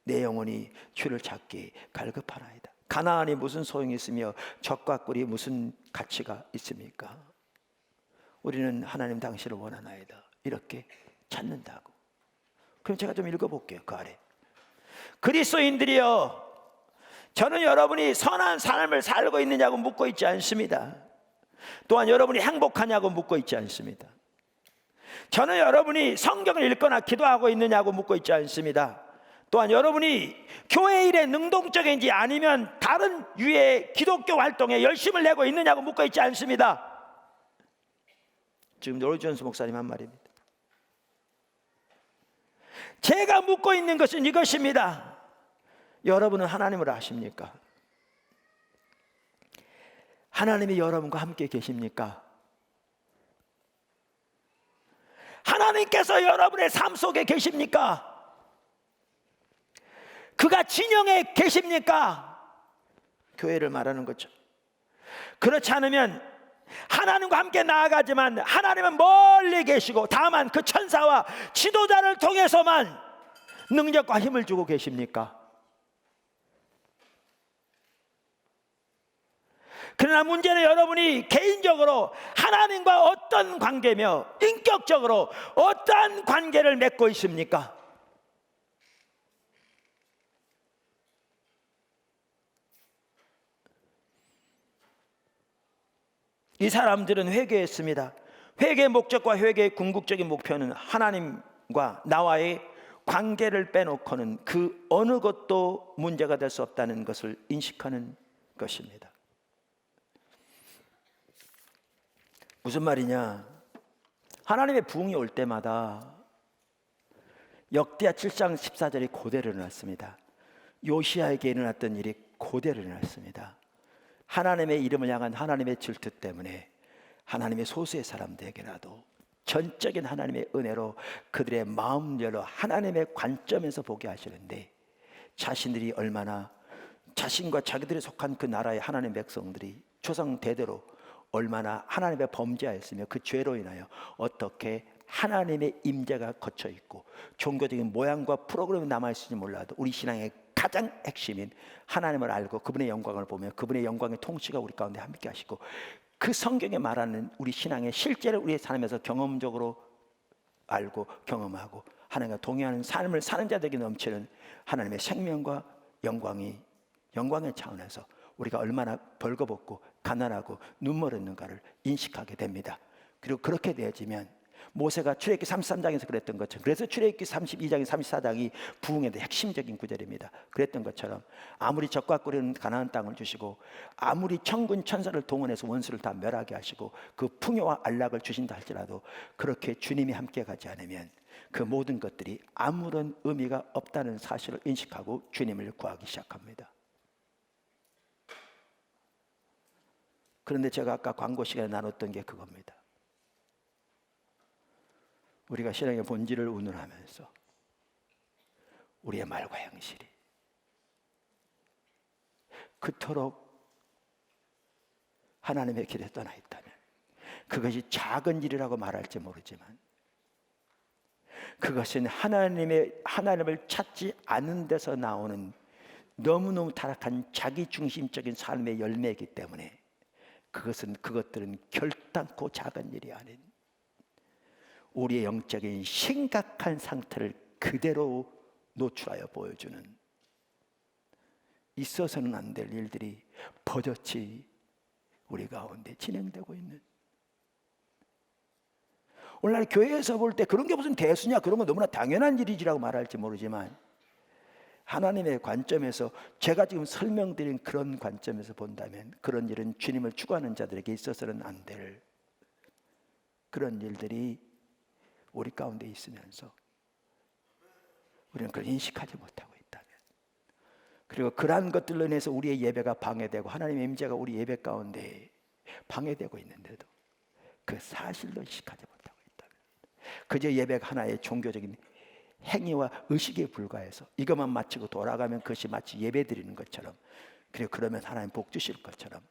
내 영혼이 주를 찾기에 갈급하나이다. 가나안이 무슨 소용이 있으며 적과 꿀이 무슨 가치가 있습니까? 우리는 하나님 당신을 원하나이다, 이렇게 찾는다고. 그럼 제가 좀 읽어볼게요. 그 아래, 그리스도인들이여, 저는 여러분이 선한 삶을 살고 있느냐고 묻고 있지 않습니다. 또한 여러분이 행복하냐고 묻고 있지 않습니다. 저는 여러분이 성경을 읽거나 기도하고 있느냐고 묻고 있지 않습니다. 또한 여러분이 교회 일에 능동적인지 아니면 다른 유의 기독교 활동에 열심을 내고 있느냐고 묻고 있지 않습니다. 지금 로이 존스 목사님 한 말입니다. 제가 묻고 있는 것은 이것입니다. 여러분은 하나님을 아십니까? 하나님이 여러분과 함께 계십니까? 하나님께서 여러분의 삶 속에 계십니까? 그가 진영에 계십니까? 교회를 말하는 거죠. 그렇지 않으면 하나님과 함께 나아가지만 하나님은 멀리 계시고 다만 그 천사와 지도자를 통해서만 능력과 힘을 주고 계십니까? 그러나 문제는 여러분이 개인적으로 하나님과 어떤 관계며 인격적으로 어떠한 관계를 맺고 있습니까? 이 사람들은 회개했습니다. 회개의 목적과 회개의 궁극적인 목표는 하나님과 나와의 관계를 빼놓고는 그 어느 것도 문제가 될 수 없다는 것을 인식하는 것입니다. 무슨 말이냐? 하나님의 부흥이 올 때마다 역대하 7장 14절이 그대로 일어났습니다. 요시야에게 일어났던 일이 그대로 일어났습니다. 하나님의 이름을 향한 하나님의 질투 때문에 하나님의 소수의 사람들에게라도 전적인 하나님의 은혜로 그들의 마음 열어 하나님의 관점에서 보게 하시는데, 자신들이 얼마나 자신과 자기들이 속한 그 나라의 하나님의 백성들이 조상 대대로 얼마나 하나님의 범죄하였으며 그 죄로 인하여 어떻게 하나님의 임재가 거쳐 있고 종교적인 모양과 프로그램이 남아있을지 몰라도 우리 신앙의 가장 핵심인 하나님을 알고 그분의 영광을 보며 그분의 영광의 통치가 우리 가운데 함께 하시고 그 성경에 말하는 우리 신앙의 실제를 우리의 삶에서 경험적으로 알고 경험하고 하나님과 동의하는 삶을 사는 자들에게 넘치는 하나님의 생명과 영광의 차원에서 우리가 얼마나 벌거벗고 가난하고 눈물 흘리는가를 인식하게 됩니다. 그리고 그렇게 되어지면 모세가 출애굽기 33장에서 그랬던 것처럼, 그래서 출애굽기 32장에 34장이 부흥에 대한 핵심적인 구절입니다. 그랬던 것처럼 아무리 적과 꿀이는 가나안 땅을 주시고 아무리 천군 천사를 동원해서 원수를 다 멸하게 하시고 그 풍요와 안락을 주신다 할지라도 그렇게 주님이 함께 가지 않으면 그 모든 것들이 아무런 의미가 없다는 사실을 인식하고 주님을 구하기 시작합니다. 그런데 제가 아까 광고 시간에 나눴던 게 그겁니다. 우리가 신앙의 본질을 운운하면서 우리의 말과 행실이 그토록 하나님의 길에 떠나 있다면, 그것이 작은 일이라고 말할지 모르지만 그것은 하나님을 찾지 않는 데서 나오는 너무너무 타락한 자기중심적인 삶의 열매이기 때문에 그것들은 결단코 작은 일이 아닌 우리의 영적인 심각한 상태를 그대로 노출하여 보여주는, 있어서는 안 될 일들이 버젓이 우리 가운데 진행되고 있는, 오늘날 교회에서 볼 때 그런 게 무슨 대수냐, 그런 건 너무나 당연한 일이지라고 말할지 모르지만 하나님의 관점에서, 제가 지금 설명드린 그런 관점에서 본다면 그런 일은 주님을 추구하는 자들에게 있어서는 안 될 그런 일들이 우리 가운데 있으면서 우리는 그걸 인식하지 못하고 있다면, 그리고 그러한 것들로 인해서 우리의 예배가 방해되고 하나님의 임재가 우리 예배 가운데 방해되고 있는데도 그 사실로 인식하지 못하고 있다면, 그저 예배가 하나의 종교적인 행위와 의식에 불과해서 이것만 마치고 돌아가면 그것이 마치 예배 드리는 것처럼, 그리고 그러면 하나님 복 주실 것처럼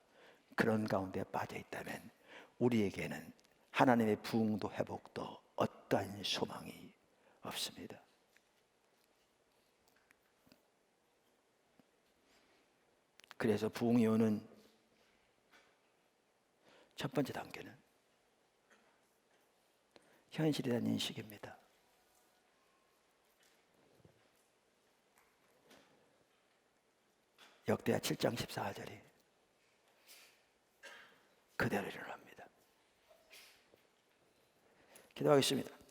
그런 가운데 빠져 있다면 우리에게는 하나님의 부흥도 회복도 어떠한 소망이 없습니다. 그래서 부흥이 오는 첫 번째 단계는 현실이라는 인식입니다. 역대하 7장 14절이 그대로 일어납니다. 기도하겠습니다.